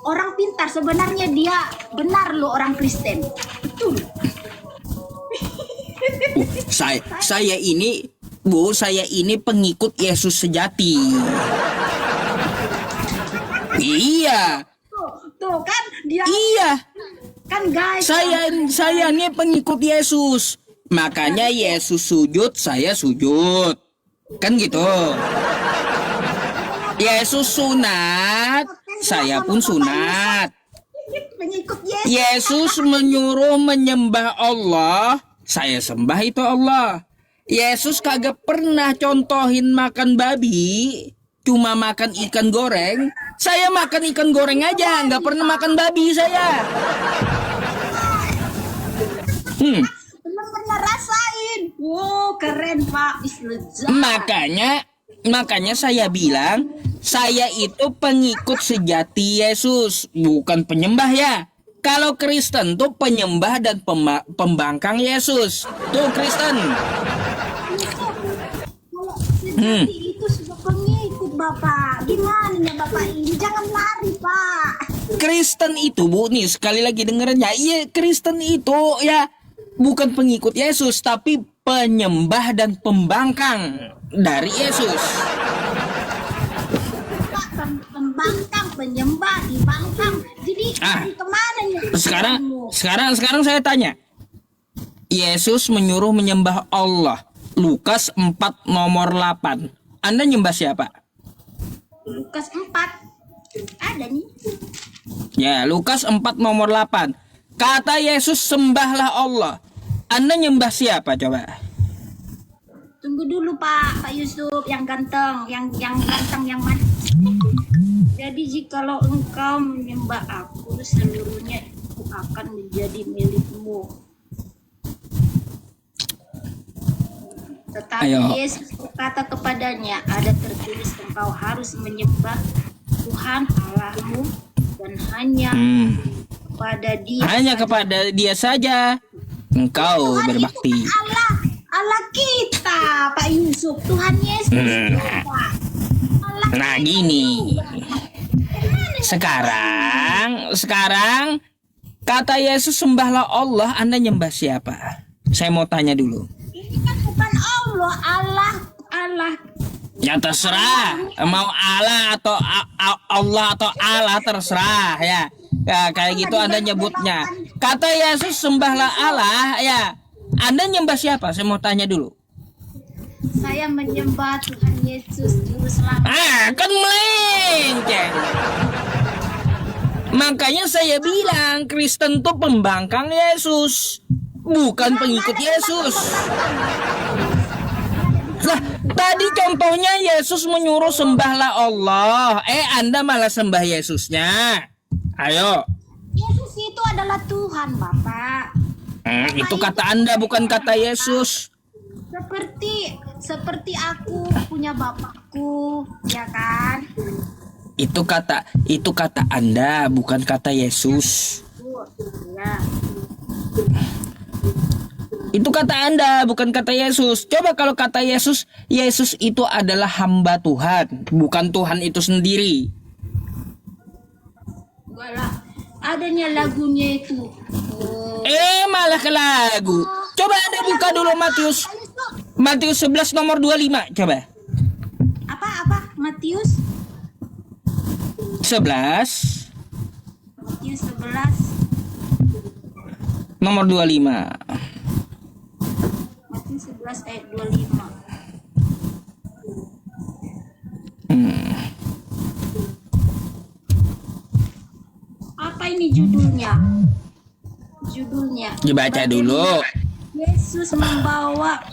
orang pintar, sebenarnya dia benar loh orang Kristen. Betul. Saya ini, Bu, saya ini pengikut Yesus sejati. Iya. Tuh kan dia Iya. kan guys. Saya ini pengikut Yesus. Makanya Yesus sujud, saya sujud. Kan gitu. Yesus sunat, saya pun sunat. Pengikut Yesus. Yesus menyuruh menyembah Allah, saya sembah itu Allah. Yesus kagak pernah contohin makan babi, cuma makan ikan goreng. Saya makan ikan goreng aja, nggak pernah makan babi saya. Belum pernah rasain. Wow, keren Pak. Lezat. Makanya saya bilang, saya itu pengikut sejati Yesus, bukan penyembah ya. Kalau Kristen tuh penyembah dan pembangkang Yesus. Tuh Kristen. Kalau sejati itu sudah pengikut Bapak. Gimana ya Bapak ini? Jangan lari Pak. Kristen itu, Bu, nih sekali lagi dengerin ya. Iya, Kristen itu ya bukan pengikut Yesus, tapi penyembah dan pembangkang dari Yesus. Pak, pembangkang, penyembah, dibangkang. Jadi kemana nih? Sekarang saya tanya. Yesus menyuruh menyembah Allah. Lukas 4 nomor 8. Anda nyembah siapa? Lukas 4. Ada nih. Ya, Lukas 4 nomor 8. Kata Yesus, sembahlah Allah. Anda nyembah siapa coba? Tunggu dulu Pak Yusuf yang ganteng, yang ganteng yang manis. Jadi jikalau engkau menyembah aku, seluruhnya itu akan menjadi milikmu. Tetapi Ayo. Yesus berkata kepadanya, ada tertulis engkau harus menyembah Tuhan Allahmu dan hanya kepada Dia. Hanya saja. kepada Dia saja engkau Tuhan berbakti. itu kan Allah kita, Pak Yusuf. Tuhan Yesus. Pak. Allah Nah gini, sekarang kata Yesus sembahlah Allah, Anda nyembah siapa? Saya mau tanya dulu. ini kan bukan Allah. Ya terserah, mau Allah atau Allah atau Allah terserah ya. Ya kayak gitu Anda nyebutnya. Kata Yesus sembahlah Allah ya. Anda nyembah siapa? Saya mau tanya dulu. Saya menyembah Tuhan Yesus Juru Selamat. Kan melenceng. Makanya saya bilang Kristen tuh pembangkang Yesus, bukan pengikut Yesus. Nah, tadi contohnya Yesus menyuruh sembahlah Allah. Anda malah sembah Yesusnya. Ayo. Yesus itu adalah Tuhan, Bapak. Itu kata Anda, bukan kata Yesus. Seperti aku punya bapakku, ya kan? Itu kata Anda, bukan kata Yesus. Ya. Itu kata Anda, bukan kata Yesus. Coba kalau kata Yesus, Yesus itu adalah hamba Tuhan, bukan Tuhan itu sendiri. Enggak lah. Adanya lagunya itu. Malah ke lagu. Coba Anda buka dulu Matius 11 nomor 25, coba. Apa? Matius 11 nomor 25. Matius 11 ayat 25. Apa ini judulnya? Dibaca dulu. Yesus membawa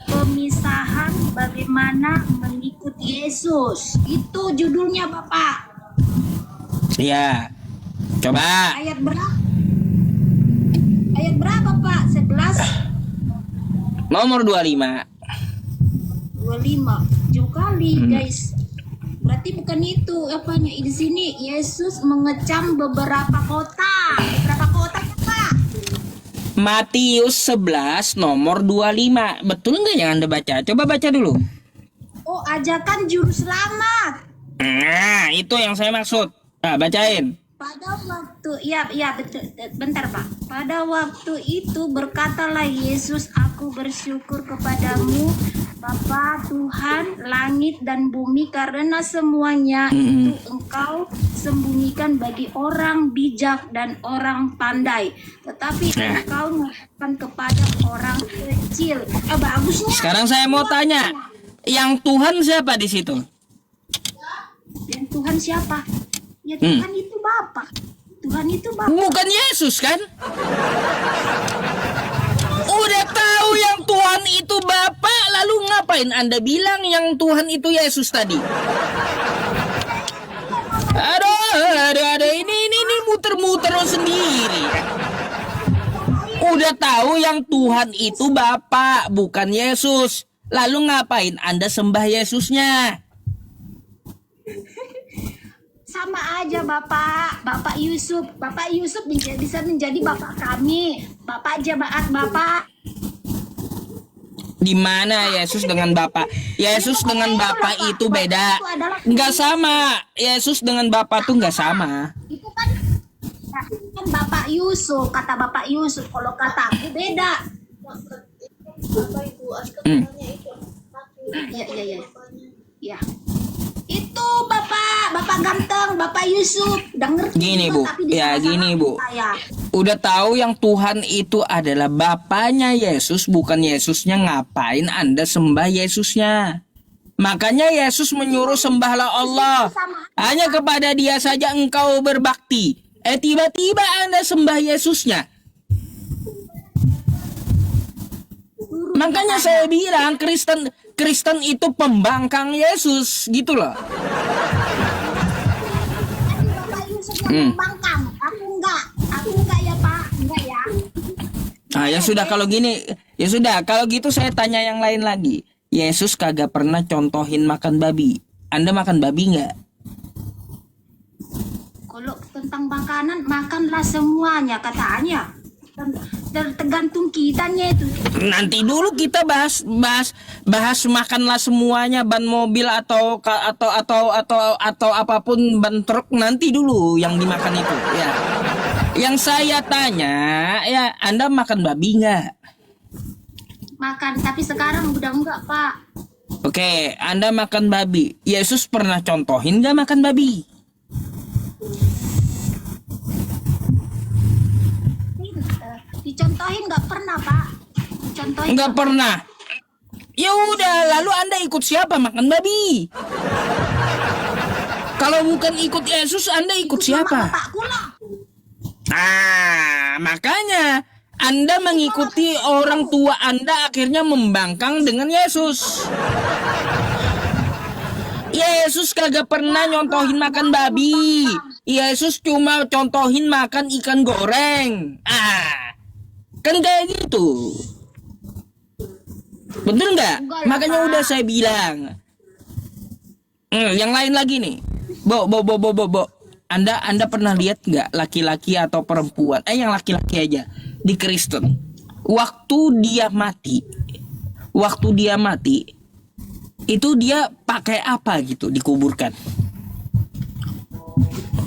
pemisahan bagaimana mengikuti Yesus. Itu judulnya Bapak. Iya. Coba. Ayat berapa Pak? 11 Nomor 25. 25. Jauh kali guys. Berarti bukan itu apanya di sini. Yesus mengecam beberapa kota. Berapa kotanya Pak? Matius 11 nomor 25. Betul nggak yang Anda baca? Coba baca dulu. Oh, ajakan juru selamat. Nah, itu yang saya maksud. Nah, bacain. Pada waktu, ya betul, bentar Pak. Pada waktu itu berkatalah Yesus, aku bersyukur kepadamu, Bapa Tuhan langit dan bumi, karena semuanya itu Engkau sembunyikan bagi orang bijak dan orang pandai, tetapi Engkau nyatakan kepada orang kecil. Bagusnya. Sekarang saya mau tanya, yang Tuhan siapa di situ? Dan Tuhan siapa? Ya Tuhan itu Bapa. Tuhan itu Bapa. Bukan Yesus kan? Udah tahu yang Tuhan itu Bapa, lalu ngapain Anda bilang yang Tuhan itu Yesus tadi? Aduh, ini muter-muter sendiri. Udah tahu yang Tuhan itu Bapa, bukan Yesus. Lalu ngapain Anda sembah Yesusnya? Sama aja Bapak Yusuf. Bapak Yusuf bisa menjadi Bapak kami. Bapak jemaat Bapak. Di mana Yesus dengan Bapa? Yesus dengan Bapa itu beda. Nggak sama. Yesus dengan Bapa tuh nggak sama. Itu kan Bapak Yusuf, kata Bapak Yusuf. Kalau kata aku beda. Ya. Itu Bapak ganteng, Bapak Yusuf. Denger Gini Bu, ya gini Bu. Udah tahu yang Tuhan itu adalah Bapanya Yesus, bukan Yesusnya, ngapain Anda sembah Yesusnya? Makanya Yesus menyuruh sembahlah Allah. Hanya kepada Dia saja engkau berbakti. Tiba-tiba Anda sembah Yesusnya. Makanya saya bilang Kristen itu pembangkang Yesus, gitu loh. Bapak Yusuf yang membangkang. Aku enggak ya Pak, enggak ya. Ya sudah kalau gini, ya sudah kalau gitu saya tanya yang lain lagi. Yesus kagak pernah contohin makan babi. Anda makan babi nggak? Kalau tentang makanan, makanlah semuanya katanya. Tergantung kitanya itu. Nanti dulu kita bahas makanlah semuanya, ban mobil atau apapun, ban truk, nanti dulu yang dimakan itu ya. Yang saya tanya ya, Anda makan babi nggak? Makan, tapi sekarang udah enggak Pak. Oke, Anda makan babi. Yesus pernah contohin nggak makan babi? Dicontohin nggak pernah Pak. Dicontohin Nggak pernah. Ya udah, lalu Anda ikut siapa makan babi? Kalau bukan ikut Yesus, Anda ikut siapa? Makanya Anda mengikuti orang tua Anda, akhirnya membangkang dengan Yesus. Yesus kagak pernah nyontohin makan babi. Yesus cuma contohin makan ikan goreng. Kan kayak gitu. Betul nggak? Makanya udah saya bilang. Yang lain lagi nih. Bo. Anda pernah lihat nggak laki-laki atau perempuan? Yang laki-laki aja di Kristen. Waktu dia mati, itu dia pakai apa gitu dikuburkan?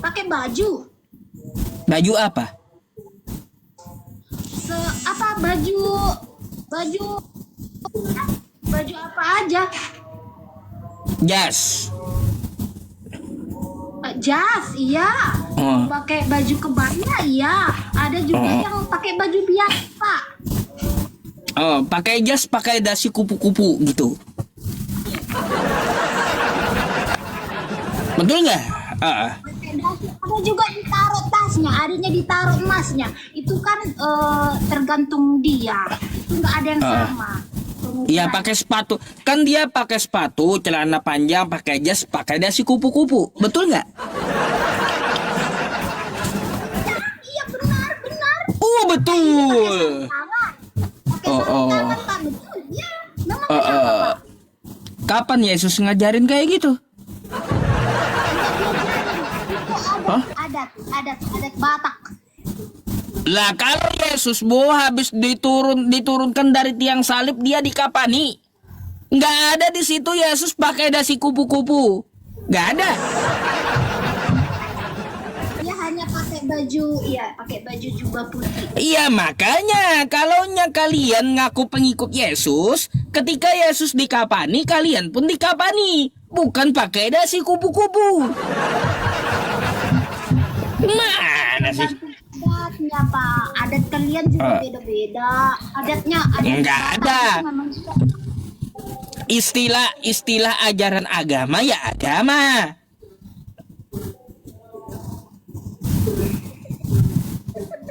Pakai baju. Baju apa? Baju apa aja? Jas. Jas, iya. Pakai baju kebaya, iya. Ada juga yang pakai baju biasa. Pakai jas, pakai dasi kupu-kupu gitu. Betul nggak? Ada juga ditaruh tasnya, adanya ditaruh emasnya. Itu kan tergantung dia. Itu nggak ada yang sama. Iya, pakai sepatu. Kan dia pakai sepatu, celana panjang, pakai jas, pakai dasi kupu-kupu. Betul nggak? Iya, benar. Betul. Pakai sarung tangan, Pak. Betul, ya. Memang kenapa, Pak? Kapan Yesus ngajarin kayak gitu? Adat Batak. Lah kalau Yesus habis diturunkan dari tiang salib, dia dikapani. Nggak ada di situ Yesus pakai dasi kupu-kupu. Nggak ada. Dia hanya pakai baju jubah putih. Iya makanya kalaunya kalian ngaku pengikut Yesus, ketika Yesus dikapani kalian pun dikapani, bukan pakai dasi kupu-kupu. Mana sih? Adatnya Pak, adat kalian juga beda-beda. Adatnya Enggak ada. itu memang Istilah ajaran agama ya agama.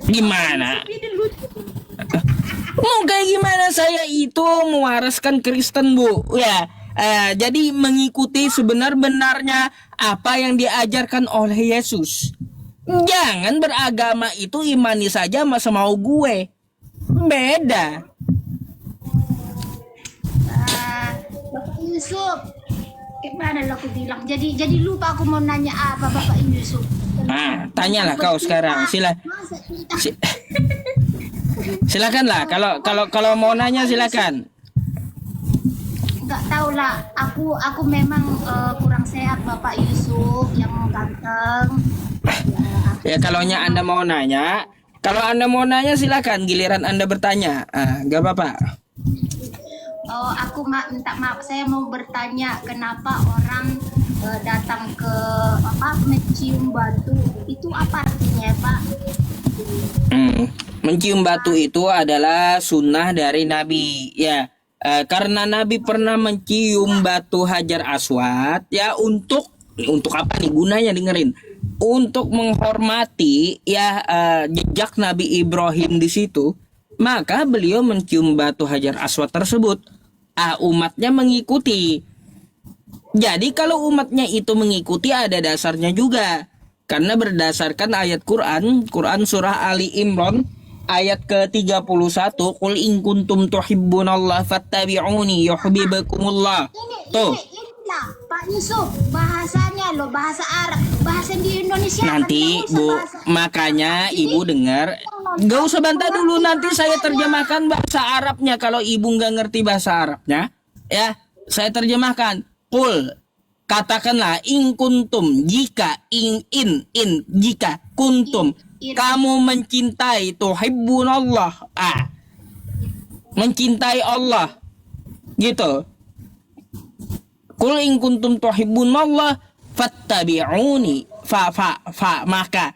Gimana? Mau kayak gimana saya itu mewaraskan Kristen Bu ya. Jadi mengikuti sebenar-benarnya apa yang diajarkan oleh Yesus. Jangan beragama itu imani saja masa mau gue. Beda. Bapak Yusuf. Gimana lo aku bilang? Jadi lupa aku mau nanya apa Bapak Yusuf. Nah, tanyalah kau sekarang. Silakanlah. Kalau mau nanya silakan. Enggak tahu lah. Aku memang kurang sehat Bapak Yusuf yang ganteng. Ya kalaunya Anda mau nanya, kalau Anda mau nanya silakan, giliran Anda bertanya. Gak apa-apa. Oh, aku minta maaf. Saya mau bertanya kenapa orang datang ke mencium batu itu apa artinya Pak? Mencium batu itu adalah sunnah dari Nabi ya. Karena Nabi pernah mencium batu Hajar Aswad ya untuk apa nih gunanya, dengerin, untuk menghormati ya jejak Nabi Ibrahim di situ, maka beliau mencium batu Hajar Aswad tersebut. Umatnya mengikuti. Jadi kalau umatnya itu mengikuti ada dasarnya juga. Karena berdasarkan ayat Quran surah Ali Imran ayat ke-31, qul in kuntum tuhibbunallah fattabi'uni yuhibbukumullah. Tuh. Inilah Pak Yusuf, bahasanya loh, bahasa Arab, bahasa di Indonesia. Nanti Bu, makanya Ibu dengar. Gak usah bantah dulu, nanti saya terjemahkan bahasa Arabnya. Kalau Ibu nggak ngerti bahasa Arabnya, ya saya terjemahkan. Qul, katakanlah in kuntum, jika jika kuntum kamu mencintai tuhibbunallah, mencintai Allah gitu. Qul in kuntum tuhibbunallah fattabi'uni maka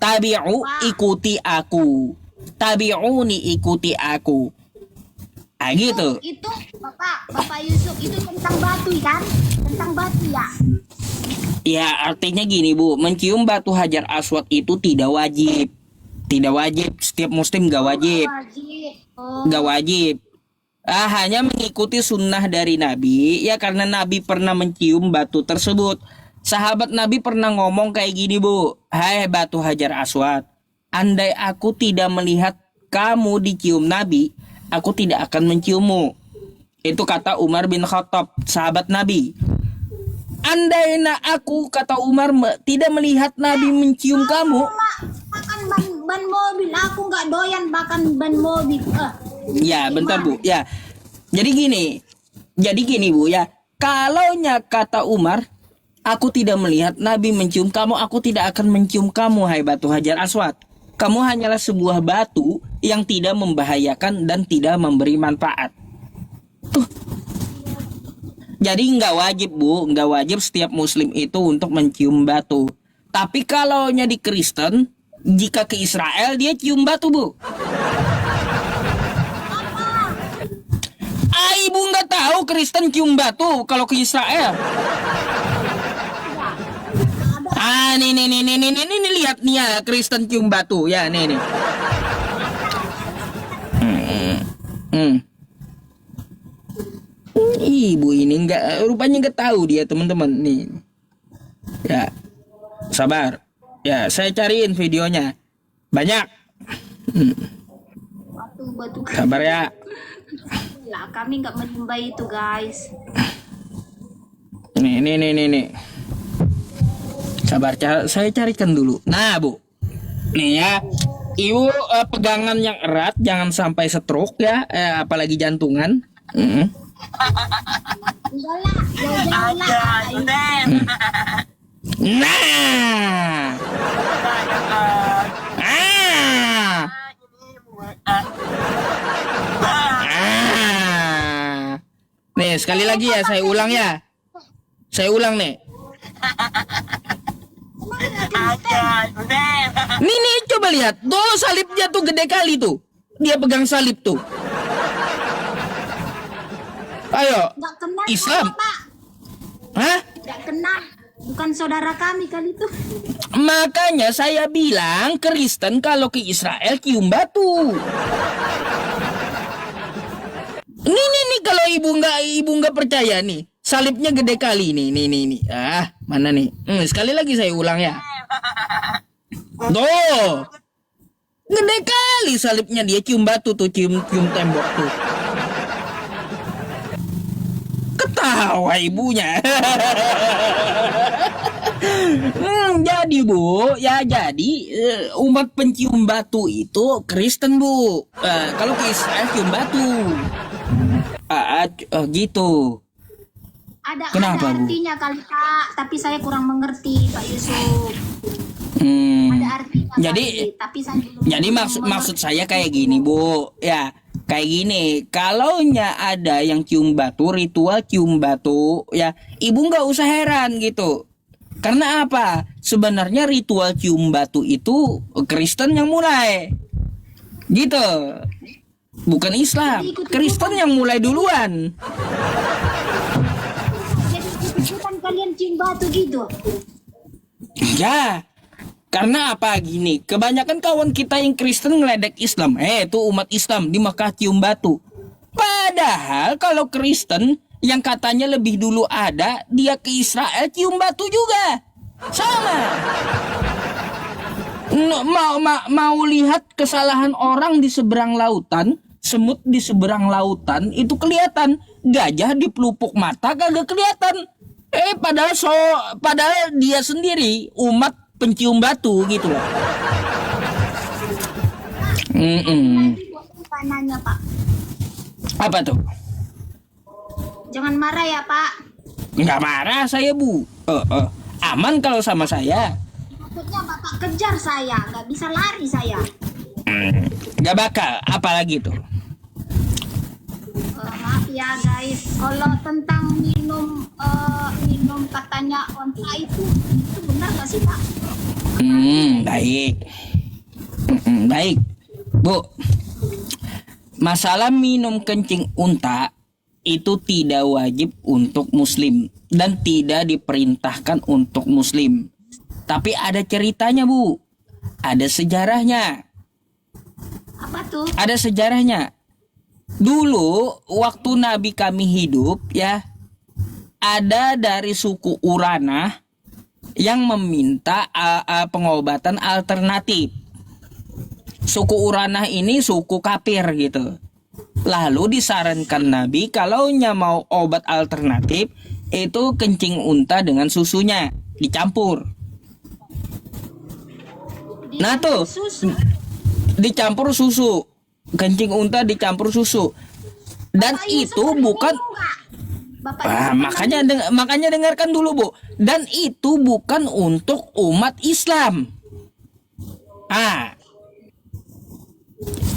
tabi'u ikuti aku, tabi'uni ikuti aku. Gitu. Itu Bapak Yusuf itu tentang batu kan? Tentang batu ya. Ya artinya gini Bu, mencium batu Hajar Aswad itu tidak wajib. Tidak wajib, setiap muslim gak wajib. Gak wajib. Hanya mengikuti sunnah dari Nabi ya, karena Nabi pernah mencium batu tersebut. Sahabat Nabi pernah ngomong kayak gini Bu, hai batu Hajar Aswad, andai aku tidak melihat kamu dicium Nabi, aku tidak akan menciummu. Itu kata Umar bin Khattab, sahabat Nabi. Andai aku, kata Umar, tidak melihat Nabi mencium kamu. Makan ban mobil, aku nggak doyan makan ban mobil. Ya bentar Bu, ya. Jadi gini Bu ya. Kalaunya kata Umar, aku tidak melihat Nabi mencium kamu, aku tidak akan mencium kamu, hai batu Hajar Aswad. Kamu hanyalah sebuah batu yang tidak membahayakan dan tidak memberi manfaat. Jadi nggak wajib Bu, nggak wajib setiap muslim itu untuk mencium batu. Tapi kalaunya di Kristen, jika ke Israel dia cium batu Bu. Ibu nggak tahu Kristen cium batu kalau ke Israel. Nih lihat nih ya, Kristen cium batu ya, nih. Ibu ini rupanya nggak tahu dia teman-teman nih. Ya, sabar. Ya, saya cariin videonya. Banyak. Batu. Sabar ya. Lah, kami nggak menyembah itu guys. Nih. Sabar, saya carikan dulu. Nah Bu, nih ya, Ibu pegangan yang erat, jangan sampai stroke ya, apalagi jantungan. Nah. Ah. Ah. Nih, sekali lagi ya, saya ulang ya. Saya ulang nih. Nih, coba lihat. Tuh salibnya tuh gede kali tuh. Dia pegang salib tuh. Ayo, Nggak kenal Islam. saya, Pak. Hah? Nggak kenal. Bukan saudara kami kali itu. Makanya saya bilang Kristen kalau ke Israel cium batu. Nih kalau ibu nggak percaya nih, salibnya gede kali nih. Ah, mana nih? Sekali lagi saya ulang ya. Tuh, gede kali salibnya, dia cium batu tuh, cium tembok tuh. Ketawa ibunya. Jadi Bu, ya jadi umat pencium batu itu Kristen Bu. Kalau ke Israel cium batu. Gitu. Kenapa, ada Bu? artinya kali Pak, tapi saya kurang mengerti Pak Yusuf. Ada artinya Jadi kali, tapi saya belum Jadi maksud saya kayak gini Bu, ya kayak gini. Kalau ada yang cium batu, ritual cium batu, ya ibu nggak usah heran gitu. Karena apa? Sebenarnya ritual cium batu itu Kristen yang mulai, gitu. Bukan Islam. Kristen yang mulai duluan. jadi ikutan kalian cium batu gitu. Ya. Karena apa gini, kebanyakan kawan kita yang Kristen ngeledek Islam. Itu umat Islam di Mekah cium batu. Padahal kalau Kristen yang katanya lebih dulu ada, dia ke Israel cium batu juga. Sama. Mau lihat kesalahan orang di seberang lautan, semut di seberang lautan, itu kelihatan. Gajah di pelupuk mata kagak kelihatan. Padahal dia sendiri umat pencium batu gitu loh. Pak nanya Pak. Apa tuh? Jangan marah ya Pak. Nggak marah saya Bu. Aman kalau sama saya. Takutnya Bapak kejar saya, nggak bisa lari saya. Nggak bakal. Apalagi tuh? Maaf ya guys, kalau tentang minum katanya onta itu benar nggak sih Pak? Baik. Baik Bu, masalah minum kencing unta itu tidak wajib untuk muslim dan tidak diperintahkan untuk muslim. Tapi ada ceritanya Bu, ada sejarahnya. Apa tuh? Ada sejarahnya. Dulu waktu Nabi kami hidup ya, ada dari suku Uranah yang meminta pengobatan alternatif. Suku Uranah ini suku kafir gitu. Lalu disarankan Nabi kalau mau obat alternatif itu kencing unta dengan susunya dicampur. Nah tuh Susu. dicampur susu, kencing unta dicampur susu. Dan Bapak Yusuf itu pernah bukan minum nggak? Bapak Yusuf makanya dengarkan dulu Bu. Dan itu bukan untuk umat Islam.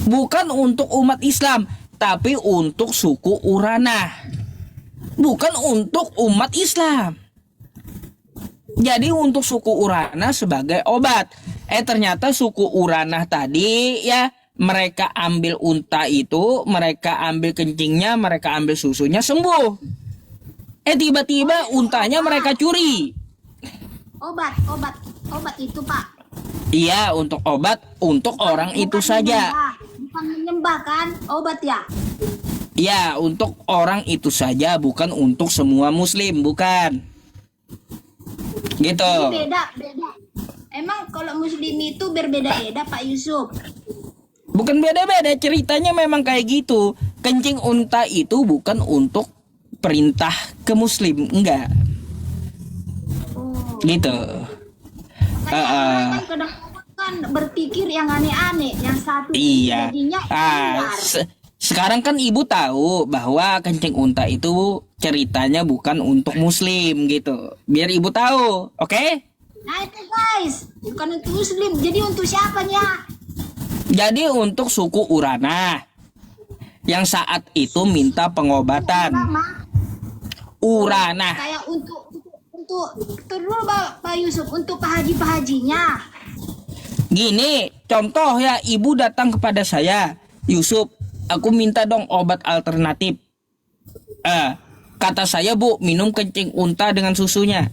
Bukan untuk umat Islam, tapi untuk suku Uranah. Bukan untuk umat Islam. Jadi untuk suku Uranah sebagai obat. Ternyata suku Uranah tadi ya, mereka ambil unta itu, mereka ambil kencingnya, mereka ambil susunya, sembuh. Tiba-tiba untanya mereka curi. Obat itu Pak. Iya, untuk obat, untuk orang itu saja. Bukan menyembah kan, obat ya. Ya, untuk orang itu saja, bukan untuk semua muslim, bukan. Gitu. Jadi beda. Emang kalau muslim itu berbeda-beda Pak Yusuf. Bukan beda-beda, ceritanya memang kayak gitu. Kencing unta itu bukan untuk perintah ke muslim, enggak. Gitu. Kan kadang-kadang kan berpikir yang aneh-aneh, yang satu Iya. jadinya benar. Sekarang kan ibu tahu bahwa kencing unta itu ceritanya bukan untuk muslim gitu. Biar ibu tahu, oke? Nah itu guys, bukan untuk muslim. Jadi untuk siapanya? Jadi untuk suku Urana yang saat itu minta pengobatan. Urana. Kayak untuk terus Pak Yusuf, untuk Pak Hajinya. Gini, contoh ya, ibu datang kepada saya, Yusuf, aku minta dong obat alternatif. Kata saya, Bu, minum kencing unta dengan susunya.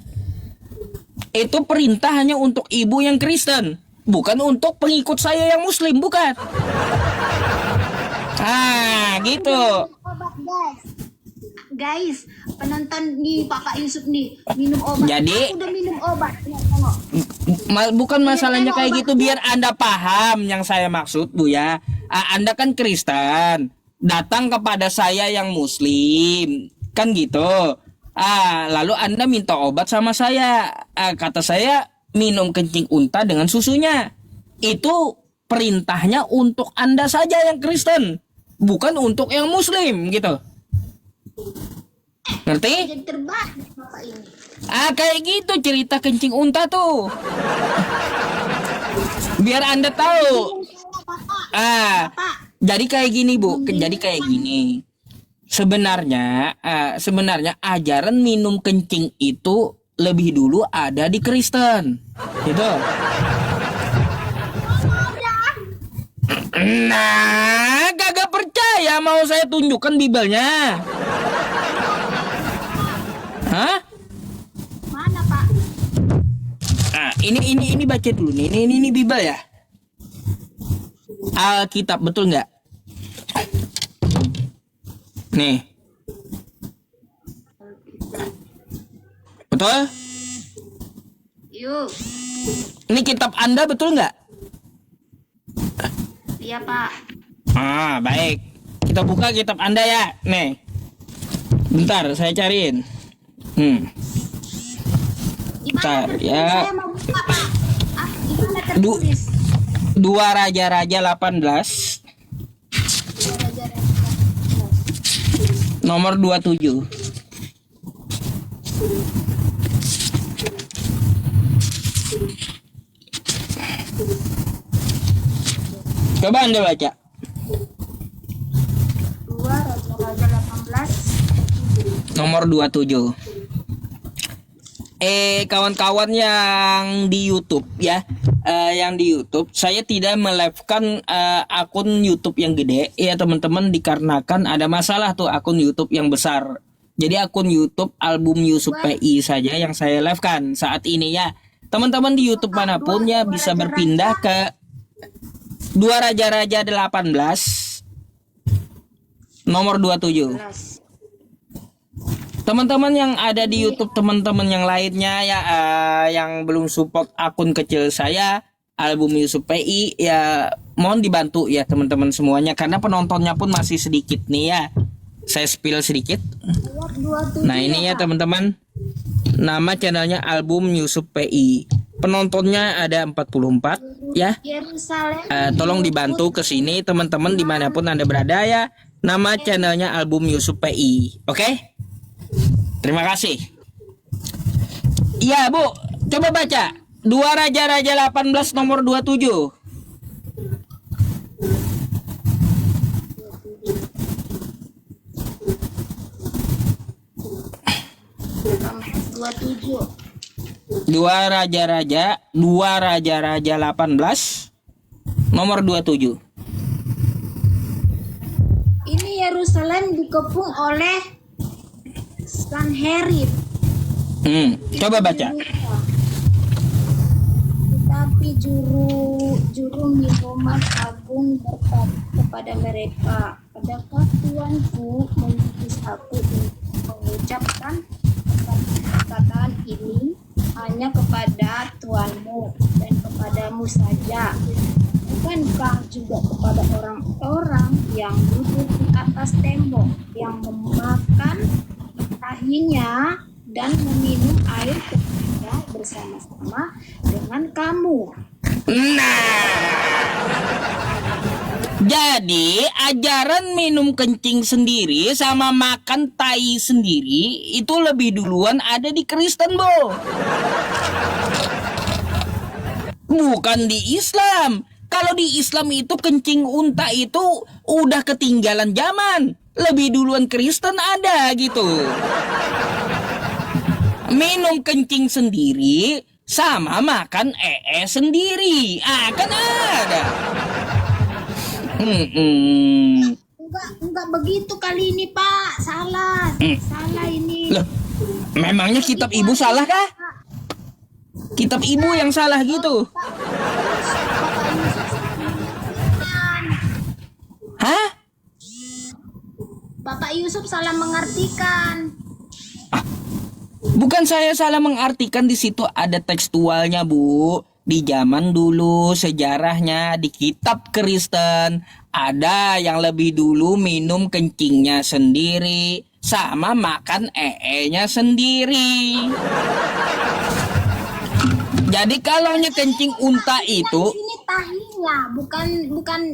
Itu perintah hanya untuk ibu yang Kristen, bukan untuk pengikut saya yang Muslim, bukan. Gitu. Obat guys, penonton nih Pak Yusuf nih minum obat. Jadi, aku udah minum obat. bukan masalahnya kayak gitu, biar Anda paham yang saya maksud, Bu ya. Anda kan Kristen, datang kepada saya yang Muslim, kan gitu. Lalu Anda minta obat sama saya. Kata saya minum kencing unta dengan susunya. Itu perintahnya untuk Anda saja yang Kristen, bukan untuk yang Muslim gitu. Ngerti? Jadi terbang Bapak ini. Kayak gitu cerita kencing unta tuh. Biar Anda tahu. Jadi kayak gini, Bu. Jadi kayak gini. Sebenarnya ajaran minum kencing itu lebih dulu ada di Kristen. Gitu. Nah, kagak percaya, mau saya tunjukkan Bibelnya. Hah? Mana Pak? Ini baca dulu nih. Ini Bibel ya. Alkitab, betul nggak? Nih. Betul? Yuk. Ini kitab Anda betul nggak? Iya Pak. Baik. Kita buka kitab Anda ya. Nih. Bentar, saya cariin. Bentar ya. Saya mau buka Pak. Gimana tertulis? 2 Raja-Raja 18 nomor 27. Coba Anda baca. 2 Raja-Raja 18 nomor 27. Kawan-kawan yang di YouTube ya, yang di YouTube, saya tidak melive-kan akun YouTube yang gede ya teman-teman, dikarenakan ada masalah tuh akun YouTube yang besar. Jadi akun YouTube Album Yusuf PI saja yang saya live-kan saat ini ya. Teman-teman di YouTube manapun ya bisa berpindah ke 2 Raja-Raja 18 nomor 27. Teman-teman yang ada di YouTube, teman-teman yang lainnya ya, yang belum support akun kecil saya Album Yusuf PI ya, mohon dibantu ya teman-teman semuanya, karena penontonnya pun masih sedikit nih ya. Saya spill sedikit. Nah ini ya teman-teman, nama channelnya Album Yusuf PI, penontonnya ada 44 ya. Tolong dibantu ke sini teman-teman dimanapun Anda berada ya. Nama channelnya Album Yusuf PI. Oke? Terima kasih. Iya Bu, coba baca 2 Raja-Raja 18 nomor 27. 27. 2 Raja-Raja 18 nomor 27. Ini Yerusalem dikepung oleh Sanherib. Coba baca. Tetapi juru minuman agung berkata kepada mereka, adakah tuanku mengutus aku untuk mengucapkan perkataan ini hanya kepada tuanmu dan kepadamu saja, bukankah juga kepada orang-orang yang duduk di atas tembok, yang memakan tahinya dan meminum air ketika bersama-sama dengan kamu? Jadi ajaran minum kencing sendiri sama makan tai sendiri itu lebih duluan ada di Kristen, Bu. Bukan di Islam. Kalau di Islam itu kencing unta itu udah ketinggalan zaman. Lebih duluan Kristen ada gitu. Minum kencing sendiri sama makan sendiri. Ah, kan ada. Enggak begitu kali ini, Pak. Salah. Salah ini. Loh, memangnya kitab ibu salah kah? Kitab ibu yang salah gitu. Hah? Bapak Yusuf salah mengartikan. Bukan saya salah mengartikan, di situ ada tekstualnya, Bu. Di zaman dulu sejarahnya di kitab Kristen ada yang lebih dulu minum kencingnya sendiri sama makan nya sendiri. Jadi kalau kencing unta itu Di sini tahinya,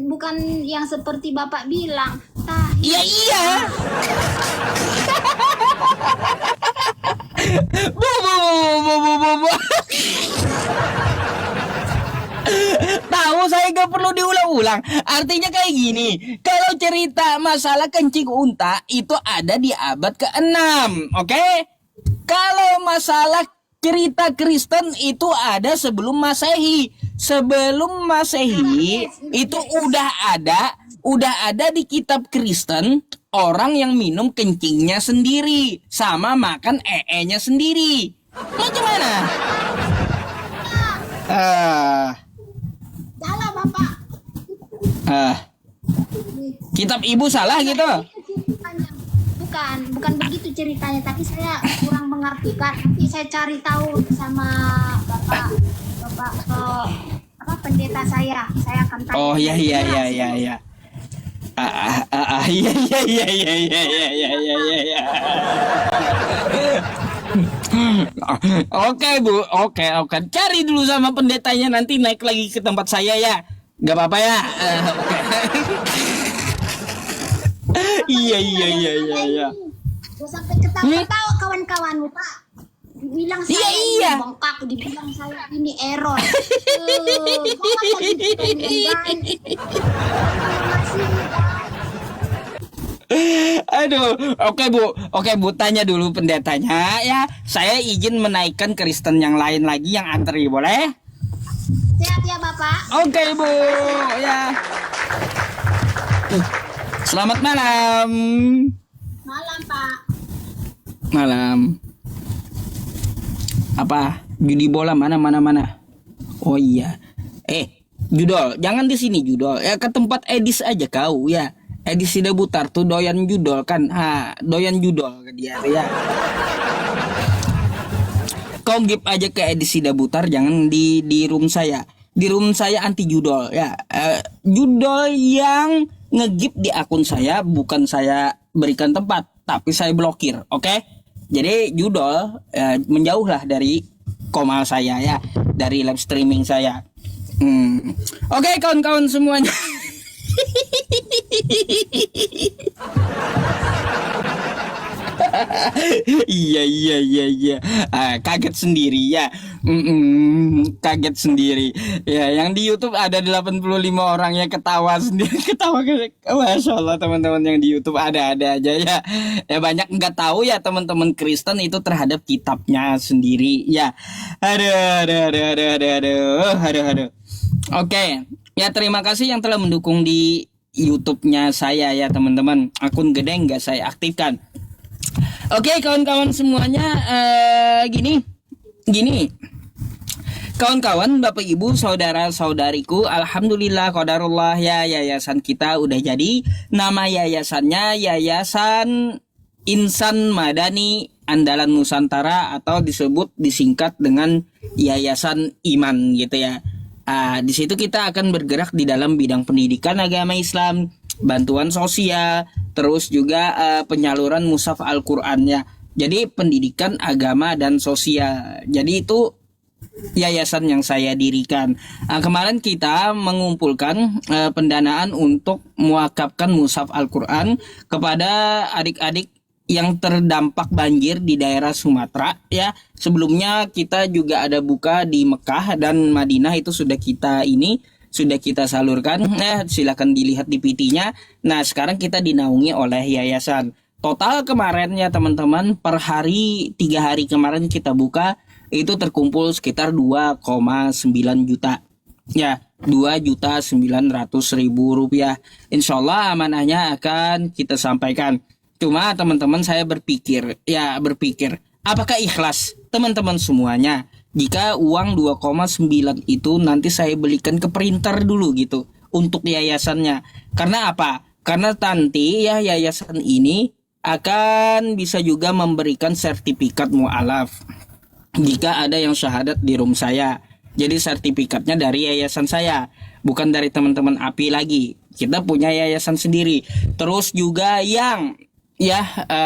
bukan yang seperti Bapak bilang. Tahi. iya iya. Bu. Tahu saya gak perlu diulang-ulang. Artinya kayak gini. Kalau cerita masalah kencing unta itu ada di abad ke-6, oke? Kalau masalah cerita Kristen itu ada sebelum Masehi. Sebelum Masehi itu udah ada di kitab Kristen orang yang minum kencingnya sendiri sama makan nya sendiri. Gimana? Salah, Bapak. Kitab ibu salah gitu. Bukan begitu ceritanya, tapi saya kurang mengartikan. Nanti saya cari tahu sama Bapak pendeta saya. Saya akan tanya. Oh iya. Iya. Oke Bu, oke. Cari dulu sama pendetanya, nanti naik lagi ke tempat saya ya. Gak apa-apa ya. Oke. Iya. Gua sampai ketawa-ketawa kawan-kawanmu, Pak. Dibilang saya Iya. bengkak, dibilang saya ini error. Kok masa gitu, Aduh, oke Bu, tanya dulu pendetanya ya. Saya izin menaikkan Kristen yang lain lagi yang antri, boleh? Sehat ya, Bapak. Oke Bu, ya. Selamat malam. Malam, Pak. Malam. Apa? Judi bola mana? Oh iya. Judol, jangan di sini Judol. Ya ke tempat Edis aja kau ya. Edis Sida Butar tuh doyan judol kan. Doyan judol ke dia ya. Kau give aja ke Edis Sida Butar, jangan di room saya. Di room saya anti judol ya. Judol yang ngegip di akun saya bukan saya berikan tempat, tapi saya blokir, oke? Jadi judol menjauhlah dari komal saya ya, dari live streaming saya. Oke, kawan-kawan semuanya. Iya. Kaget sendiri ya. Kaget sendiri. Ya, yang di YouTube ada 85 orang yang ketawa sendiri. Masya Allah, teman-teman yang di YouTube ada-ada aja ya. Ya banyak nggak tahu ya teman-teman Kristen itu terhadap kitabnya sendiri ya. Aduh. Oke. Ya, terima kasih yang telah mendukung di YouTube-nya saya ya teman-teman. Akun Gedeng nggak saya aktifkan. Oke, kawan-kawan semuanya, gini. Kawan-kawan, Bapak Ibu, saudara-saudariku, alhamdulillah qadarullah ya, yayasan kita udah jadi. Nama yayasannya Yayasan Insan Madani Andalan Nusantara, atau disingkat dengan Yayasan Iman gitu ya. Di situ kita akan bergerak di dalam bidang pendidikan agama Islam, bantuan sosial, terus juga penyaluran mushaf Al-Qur'an ya. Jadi pendidikan agama dan sosial. Jadi itu yayasan yang saya dirikan. Kemarin kita mengumpulkan pendanaan untuk mewakafkan mushaf Al-Qur'an kepada adik-adik yang terdampak banjir di daerah Sumatera ya. Sebelumnya kita juga ada buka di Mekah dan Madinah, itu sudah kita salurkan. Nah, silakan dilihat di PT-nya. Nah, sekarang kita dinaungi oleh yayasan. Total kemarin ya teman-teman, per hari 3 hari kemarin kita buka itu terkumpul sekitar 2,9 juta. Ya, 2.900.000 rupiah. Insya Allah amanahnya akan kita sampaikan. Cuma teman-teman saya berpikir, apakah ikhlas teman-teman semuanya jika uang 2,9 itu nanti saya belikan ke printer dulu gitu untuk yayasannya. Karena apa? Karena nanti ya yayasan ini akan bisa juga memberikan sertifikat mu'alaf jika ada yang syahadat di room saya. Jadi sertifikatnya dari yayasan saya, bukan dari teman-teman API lagi. Kita punya yayasan sendiri. Terus juga yang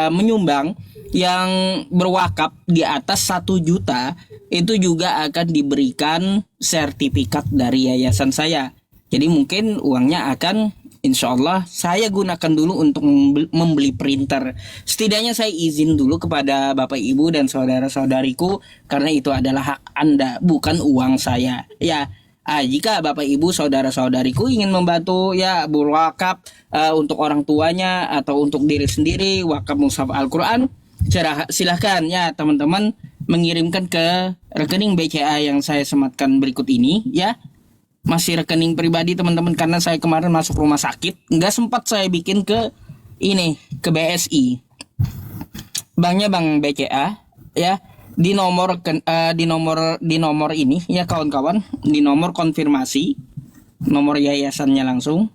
menyumbang yang berwakaf di atas 1 juta itu juga akan diberikan sertifikat dari yayasan saya. Jadi mungkin uangnya akan insya Allah saya gunakan dulu untuk membeli printer. Setidaknya saya izin dulu kepada Bapak Ibu dan saudara-saudariku, karena itu adalah hak Anda, bukan uang saya. Ya, jika Bapak Ibu saudara-saudariku ingin membantu ya berwakaf untuk orang tuanya atau untuk diri sendiri, wakaf mushaf Al-Quran, silahkan ya teman-teman mengirimkan ke rekening BCA yang saya sematkan berikut ini ya. Masih rekening pribadi teman-teman, karena saya kemarin masuk rumah sakit, nggak sempat saya bikin ke BSI. Banknya Bank BCA ya. Di nomor ini ya kawan-kawan, di nomor konfirmasi, nomor yayasannya langsung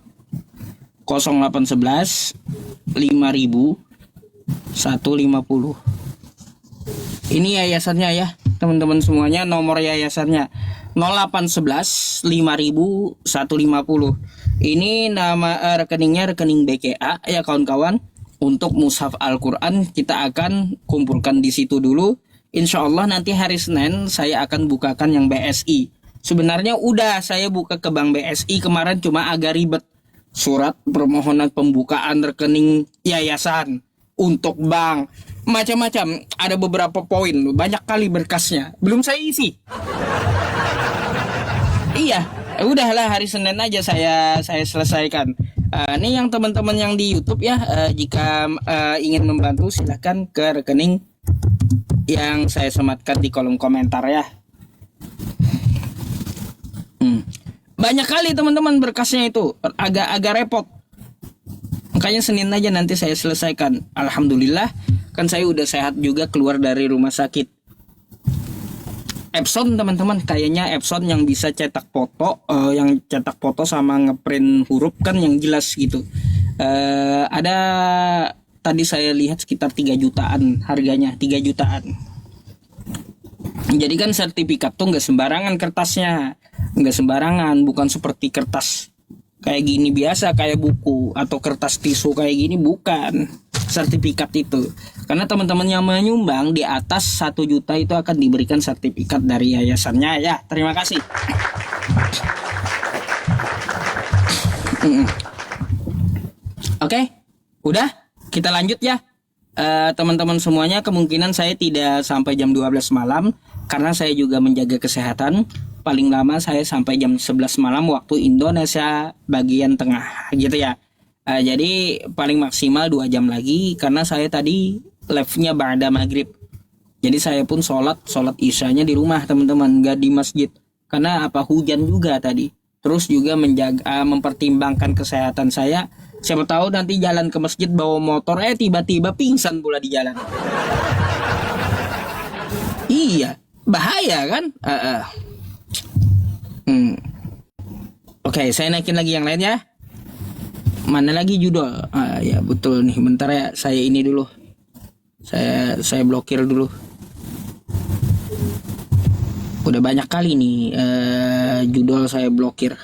0811 5000 150. Ini yayasannya ya teman-teman semuanya, nomor yayasannya 0811 5000 150. Ini nama rekeningnya rekening BCA ya kawan-kawan. Untuk mushaf Al-Quran kita akan kumpulkan di situ dulu. Insya Allah nanti hari Senin saya akan bukakan yang BSI. Sebenarnya udah saya buka ke Bank BSI kemarin, cuma agak ribet. Surat permohonan pembukaan rekening yayasan untuk bank, macam-macam. Ada beberapa poin, banyak kali berkasnya, belum saya isi. Iya, udahlah hari Senin aja saya selesaikan. Ini yang teman-teman yang di YouTube ya, jika ingin membantu silahkan ke rekening yang saya sematkan di kolom komentar ya. Banyak kali teman-teman berkasnya itu, agak repot. Makanya Senin aja nanti saya selesaikan. Alhamdulillah kan saya udah sehat juga, keluar dari rumah sakit. Epson teman-teman, kayaknya Epson yang bisa cetak foto, yang cetak foto sama ngeprint huruf kan yang jelas gitu. Ada tadi saya lihat sekitar 3 jutaan harganya, 3 jutaan. Jadi kan sertifikat tuh nggak sembarangan kertasnya, nggak sembarangan, bukan seperti kertas kayak gini biasa, kayak buku atau kertas tisu kayak gini, bukan. Sertifikat itu, karena teman-teman yang menyumbang di atas 1 juta itu akan diberikan sertifikat dari yayasannya ya. Terima kasih. Oke, udah kita lanjut ya. Teman-teman semuanya, kemungkinan saya tidak sampai jam 12 malam karena saya juga menjaga kesehatan. Paling lama saya sampai jam 11 malam waktu Indonesia bagian tengah gitu ya. Jadi paling maksimal 2 jam lagi, karena saya tadi live-nya ba'da maghrib. Jadi saya pun sholat isyanya di rumah teman-teman, nggak di masjid. Karena hujan juga tadi. Terus juga mempertimbangkan kesehatan saya. Siapa tahu nanti jalan ke masjid bawa motor, tiba-tiba pingsan pula di jalan. Iya, bahaya kan? Oke, saya naikin lagi yang lain ya. Mana lagi judul? Ya betul nih, bentar ya, saya ini dulu. Saya blokir dulu. Udah banyak kali nih judul saya blokir.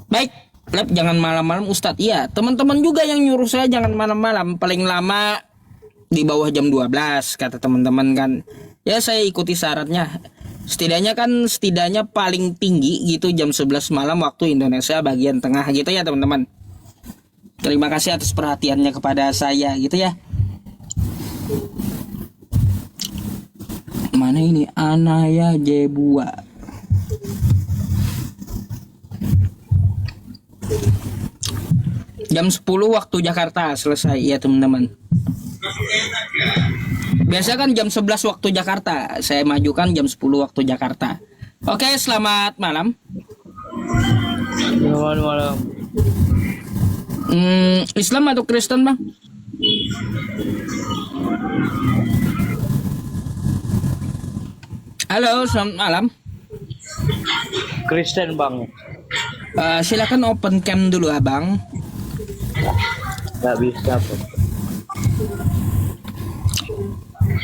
Baik, lab jangan malam-malam Ustadz. Iya, teman-teman juga yang nyuruh saya jangan malam-malam, paling lama di bawah jam 12 kata teman-teman kan. Ya saya ikuti syaratnya. Setidaknya paling tinggi gitu jam 11 malam waktu Indonesia bagian tengah gitu ya teman-teman. Terima kasih atas perhatiannya kepada saya gitu ya. Mana ini Anaya Jebua. Jam 10 waktu Jakarta selesai ya teman-teman. Biasa kan jam 11 waktu Jakarta. Saya majukan jam 10 waktu Jakarta. Oke, selamat malam. Selamat malam. Islam atau Kristen, Bang? Halo, selamat malam. Kristen bang. Silakan open cam dulu, Abang. Gak bisa bang.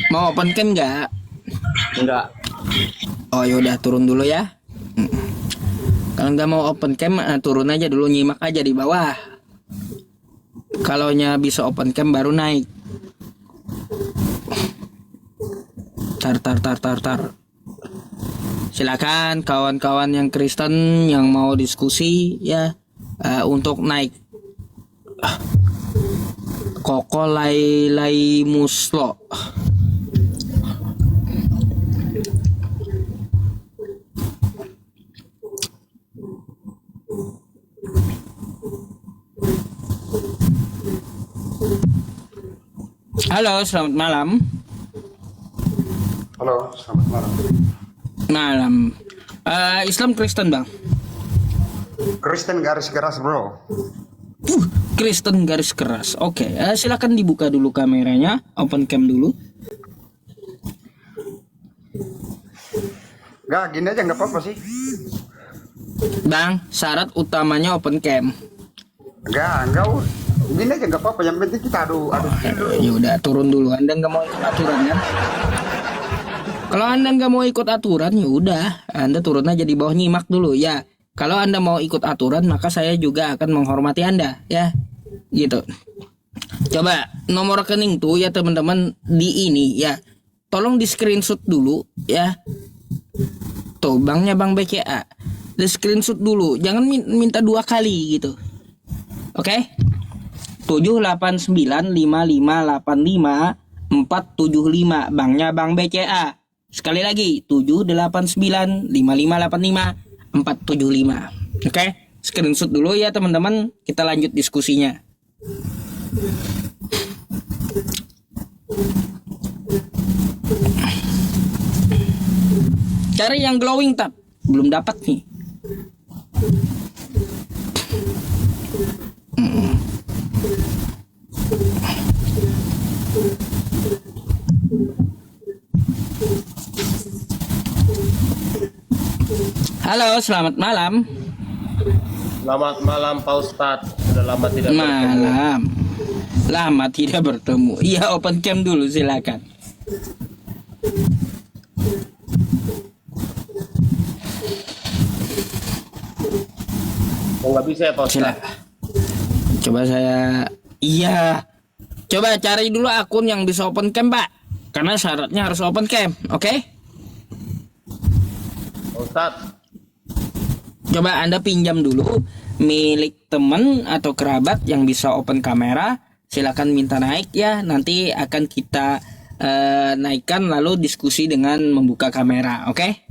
Mau open cam nggak? Enggak. Oh yaudah, turun dulu ya. Kalau nggak mau open cam, turun aja dulu, nyimak aja di bawah. Kalau bisa open cam baru naik. Tar. Silakan kawan-kawan yang Kristen yang mau diskusi ya, untuk naik. Koko lai muslo. Halo, selamat malam. Halo, selamat malam. Malam. Islam Kristen, Bang? Kristen garis keras, bro. Kristen garis keras. Oke, silakan dibuka dulu kameranya, open cam dulu. Gak, gini aja nggak apa-apa sih. Bang, syarat utamanya open cam. Enggak. Gini aja nggak apa-apa. Yang penting kita adu dulu. Ya udah, turun dulu. Anda nggak mau ikut aturan kan? Kalau Anda nggak mau ikut aturan, ya udah, Anda turun aja di bawah, nyimak dulu ya. Kalau Anda mau ikut aturan, maka saya juga akan menghormati Anda, ya. Gitu. Coba nomor rekening tuh ya teman-teman di ini ya. Tolong di screenshot dulu ya. Tuh, banknya Bank BCA. Di screenshot dulu, jangan minta 2 kali gitu. Oke? 7895585 banknya Bank BCA. Sekali lagi 7895585 Oke, screenshot dulu ya teman-teman. Kita lanjut diskusinya. Cari yang glowing tab. Belum dapat nih. Halo, selamat malam. Selamat malam Pak Ustadz. Sudah lama tidak bertemu. Malam. Lama tidak bertemu. Iya, open cam dulu silakan. Oh, nggak bisa ya Pak Ustadz? Silakan. Coba saya. Iya. Coba cari dulu akun yang bisa open cam, Pak. Karena syaratnya harus open cam, oke? Pak Ustadz. Coba Anda pinjam dulu milik teman atau kerabat yang bisa open kamera. Silakan minta naik ya. Nanti akan kita naikkan lalu diskusi dengan membuka kamera, oke?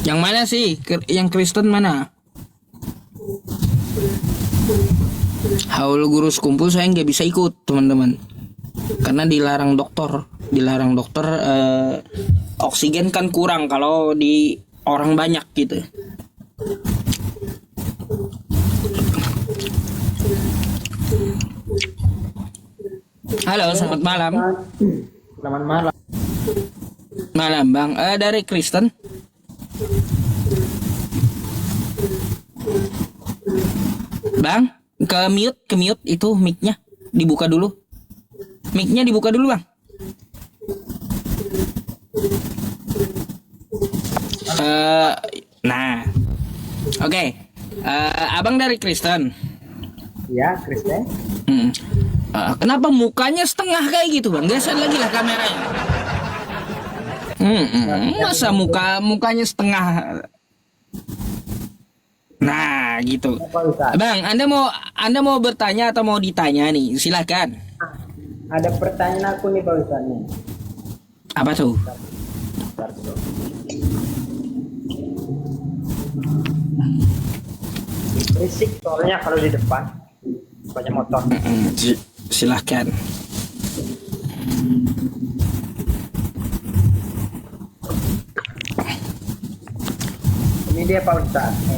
Yang mana sih? Yang Kristen mana? Haul guru sekumpul saya nggak bisa ikut teman-teman, karena dilarang dokter. Oksigen kan kurang kalau di orang banyak gitu. Halo, selamat malam. Selamat malam. Malam Bang, dari Kristen. Bang, ke mute itu mic-nya dibuka dulu. Mic-nya dibuka dulu, Bang. Nah. Oke. Abang dari Kristen. Ya, Kristen. Kenapa mukanya setengah kayak gitu, Bang? Geser lagi lah kameranya. Masa mukanya setengah. Nah, gitu. Pak Ustadz. Bang, Anda mau bertanya atau mau ditanya nih? Silakan. Ada pertanyaan aku nih Pak Ustadz nih. Apa tuh? Bentar dulu. Berisik soalnya kalau di depan banyak motor. Silakan. Ini dia Pak Ustadz.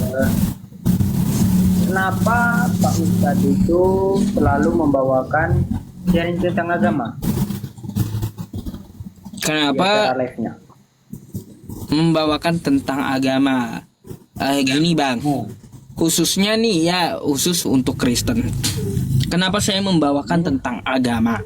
Kenapa Pak Ustadz itu selalu membawakan sharing tentang agama di Kenapa acara live-nya? membawakan tentang agama? Gini bang, khususnya nih ya, khusus untuk Kristen. Kenapa saya membawakan tentang agama?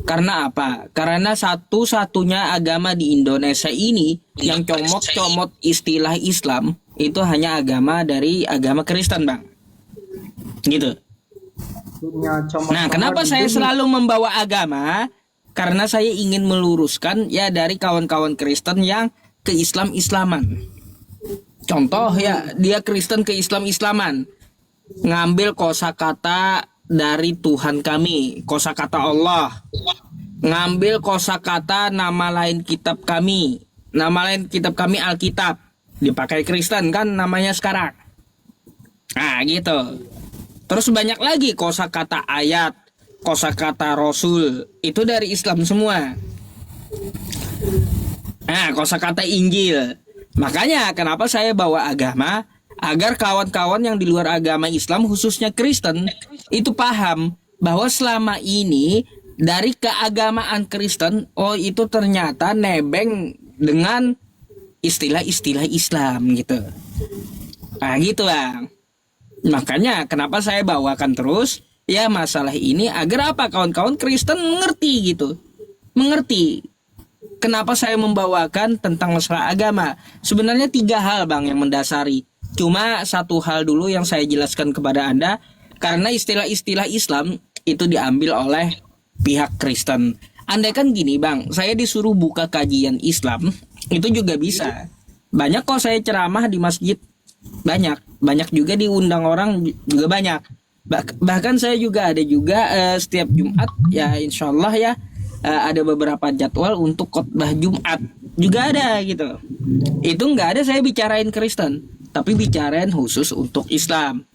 Karena apa? Karena satu-satunya agama di Indonesia ini yang comot-comot istilah Islam itu hanya agama dari agama Kristen, bang. Gitu. Punya comot-comot Nah, kenapa di saya dunia. selalu membawa agama? Karena saya ingin meluruskan ya dari kawan-kawan Kristen yang ke Islam-Islaman. Contoh ya, dia Kristen ke Islam-Islaman. Ngambil kosakata dari Tuhan kami, kosakata Allah. Ngambil kosakata nama lain kitab kami. Nama lain kitab kami Alkitab. Dipakai Kristen kan namanya sekarang. Nah, gitu. Terus banyak lagi kosakata ayat, kosakata Rasul, itu dari Islam semua. Nah, kosakata Injil. Makanya kenapa saya bawa agama, agar kawan-kawan yang di luar agama Islam khususnya Kristen itu paham bahwa selama ini dari keagamaan Kristen, oh itu ternyata nebeng dengan istilah-istilah Islam gitu. Nah, gitu bang. Makanya kenapa saya bawakan terus ya masalah ini agar apa kawan-kawan Kristen mengerti gitu. Mengerti kenapa saya membawakan tentang masalah agama. Sebenarnya 3 hal bang yang mendasari. Cuma satu hal dulu yang saya jelaskan kepada Anda. Karena istilah-istilah Islam itu diambil oleh pihak Kristen. Andai kan gini bang, saya disuruh buka kajian Islam, itu juga bisa. Banyak kok saya ceramah di masjid. Banyak juga diundang orang juga banyak. Bahkan saya juga ada juga setiap Jumat ya insya Allah ya ada beberapa jadwal untuk khotbah Jumat juga ada gitu. Itu nggak ada saya bicarain Kristen, tapi bicarain khusus untuk Islam.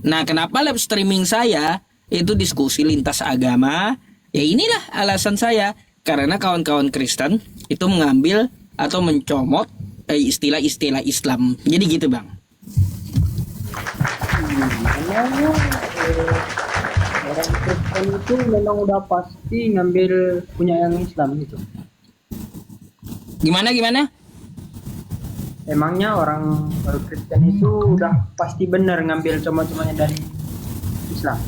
Nah, kenapa live streaming saya itu diskusi lintas agama? Ya inilah alasan saya, karena kawan-kawan Kristen itu mengambil atau mencomot istilah-istilah Islam. Jadi gitu bang. Orang Kristen itu memang udah pasti ngambil punya yang Islam gitu. Gimana? Emangnya orang Kristen itu udah pasti benar ngambil cuma-cumanya dari Islam.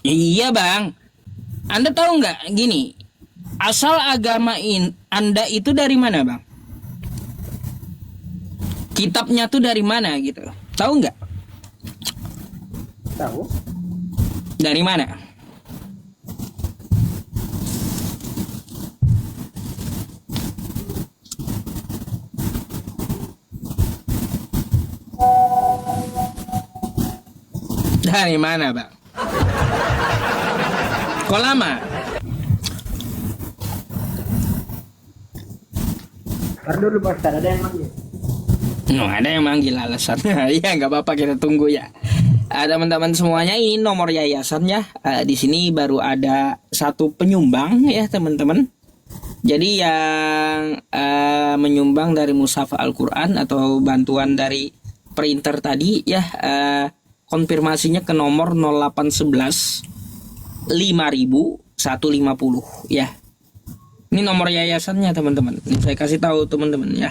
Iya bang. Anda tahu nggak gini? Asal agama Anda itu dari mana bang? Kitabnya tuh dari mana gitu? Tahu nggak? Tahu? Dari mana? Dari mana bang? Kok lama? Ntar dulu Pak Ustadz, ada yang manggil. Ada yang manggil alasannya. Ya nggak apa-apa, kita tunggu ya. Teman-teman semuanya, ini nomor yayasannya. Di sini baru ada 1 penyumbang ya teman-teman. Jadi yang menyumbang dari mushaf Al-Quran atau bantuan dari printer tadi ya, konfirmasinya ke nomor 0811 50 150 ya. Ini nomor yayasannya teman-teman. Ini saya kasih tahu teman-teman ya.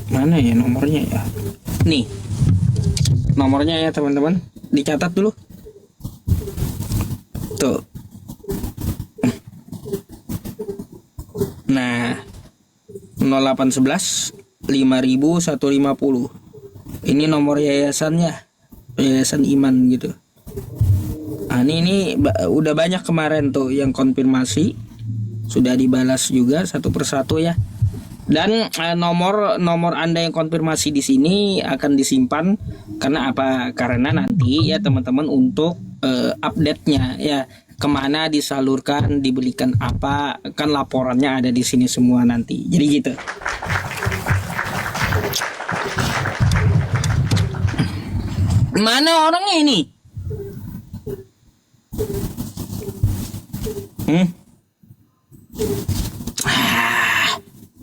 Mana ya nomornya ya? Nih. Nomornya ya teman-teman. Dicatat dulu. Tuh. Nah, 0811 50 150. Ini nomor yayasannya. Yayasan Iman gitu. Nah, udah banyak kemarin tuh yang konfirmasi, sudah dibalas juga satu persatu ya. Dan nomor Anda yang konfirmasi di sini akan disimpan karena apa? Karena nanti ya teman-teman untuk update-nya ya, kemana disalurkan, dibelikan apa, kan laporannya ada di sini semua nanti. Jadi gitu. Mana orangnya ini?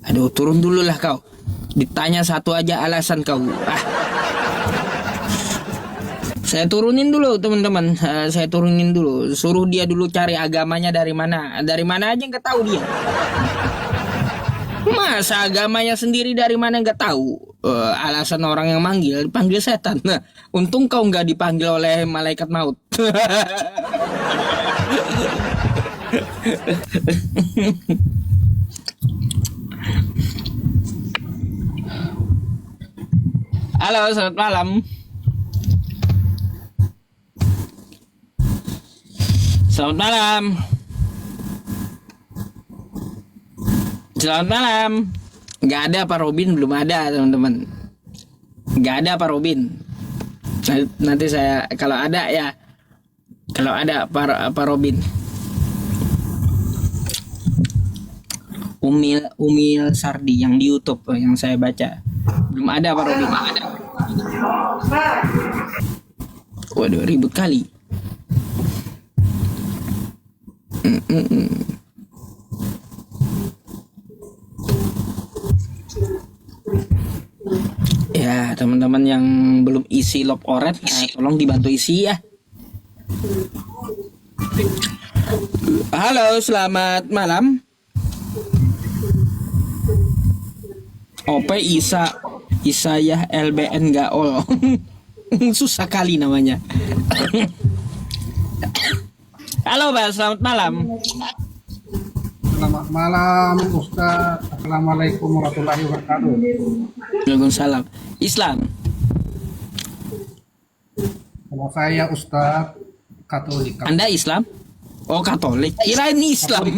Aduh, turun dulu lah kau. Ditanya satu aja alasan kau. Saya turunin dulu teman-teman. Saya turunin dulu. Suruh dia dulu cari agamanya dari mana. Dari mana aja nggak tahu dia. Masa agamanya sendiri dari mana nggak tahu. Alasan orang yang manggil dipanggil setan. Nah, untung kau nggak dipanggil oleh malaikat maut. Halo, selamat malam. Selamat malam. Selamat malam. Nggak ada Pak Robin, belum ada teman-teman. Nggak ada Pak Robin. Nanti saya kalau ada ya. Kalau ada Pak Robin. Umil Sardi yang di YouTube yang saya baca. Belum ada Pak Robin. Waduh, ribut kali. Ya, teman-teman yang belum isi love oret, tolong dibantu isi ya. Halo, selamat malam. OP Isayah LBN Gaol. Susah kali namanya. Halo Pak, selamat malam. Selamat malam Ustaz. Assalamualaikum warahmatullahi wabarakatuh. Waalaikumsalam. Islam. Kalau saya Ustaz Katolik. Anda Islam? Oh, Katolik. Kirain Islam.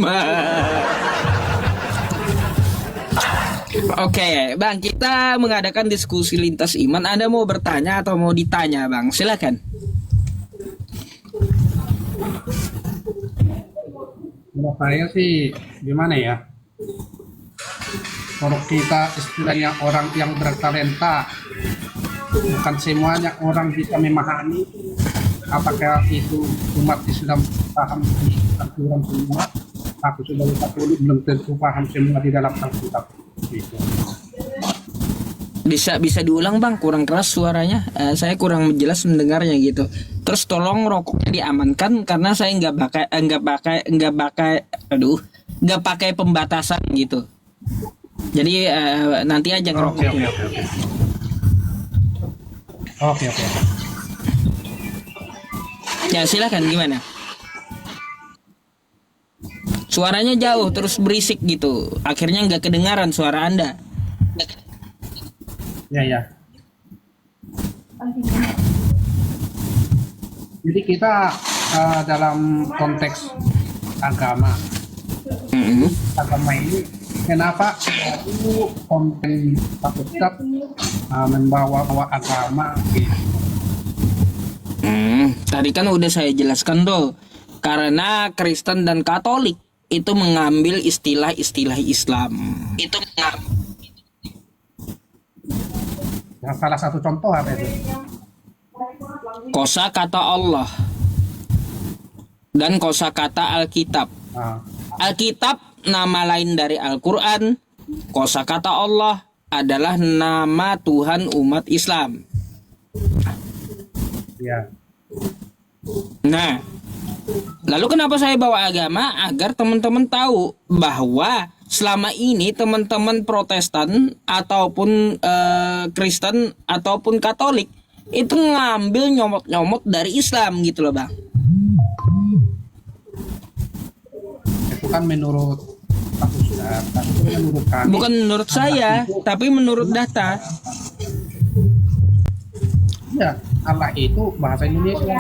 Oke, Bang, kita mengadakan diskusi lintas iman. Anda mau bertanya atau mau ditanya, Bang? Silakan. Kalau saya sih gimana ya? Kalau kita istilahnya orang yang bertalenta, bukan semuanya orang bisa memahami apakah itu umat Islam paham di aturan semua. Aku sebagai Katolik belum tentu paham semua di dalam Alkitab. Gitu. Bisa diulang Bang, kurang keras suaranya. Saya kurang jelas mendengarnya gitu. Terus tolong rokoknya diamankan karena saya nggak pakai pembatasan gitu. Jadi nanti aja ngerokoknya. Oke. Ya silakan, gimana? Suaranya jauh terus berisik gitu. Akhirnya nggak kedengaran suara Anda. Ya. Jadi kita dalam konteks agama, agama ini kenapa itu konten Pak Ustadz membawa agama gitu. Tadi kan udah saya jelaskan tuh, karena Kristen dan Katolik itu mengambil istilah-istilah Islam. Itu Yang salah satu contoh apa itu? kosakata Allah dan kosakata Alkitab. Alkitab nama lain dari Al-Quran. Kosakata Allah adalah nama Tuhan umat Islam. Ya. Nah, lalu kenapa saya bawa agama? Agar teman-teman tahu bahwa selama ini teman-teman Protestan ataupun Kristen ataupun Katolik itu ngambil nyomot-nyomot dari Islam gitu loh Bang. Itu kan menurut Pak Ustadz, tapi menurut kami. Bukan menurut saya, tapi menurut data. Ya, Allah itu bahasa Indonesia.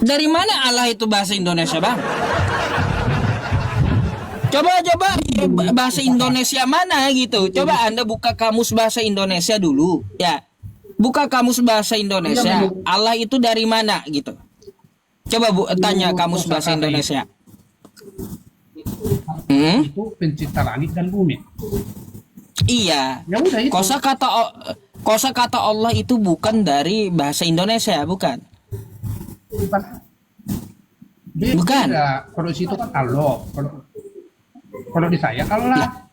Dari mana Allah itu bahasa Indonesia, Bang? Coba bahasa Indonesia mana gitu. Coba Anda buka kamus bahasa Indonesia dulu, ya. Buka kamus bahasa Indonesia. Allah itu dari mana gitu. Coba tanya kamus bahasa Indonesia. Itu pencipta langit dan bumi. Iya. Ya udah itu. Kosakata Allah itu bukan dari bahasa Indonesia, bukan? Bukan. Beda. Kalau di situ kan Allah. Kalau di saya Allah.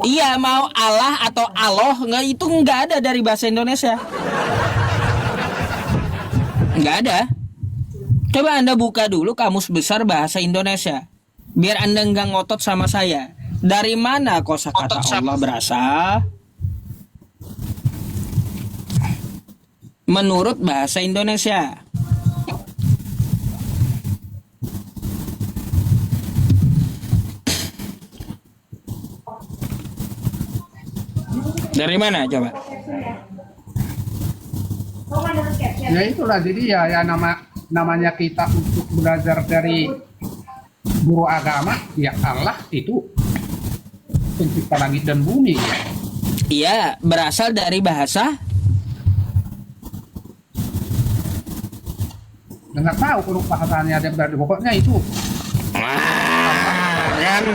Iya, mau Allah atau Allah nggak ada dari bahasa Indonesia. Nggak ada. Coba Anda buka dulu kamus besar bahasa Indonesia. Biar Anda nggak ngotot sama saya. Dari mana kosakata Allah berasal? Menurut bahasa Indonesia. Dari mana coba? Ya itulah, jadi ya namanya kita untuk belajar dari guru agama, ya Allah itu pencipta langit dan bumi. Iya, berasal dari bahasa. Nggak tahu kalau bahasanya ada berarti pokoknya itu. Kan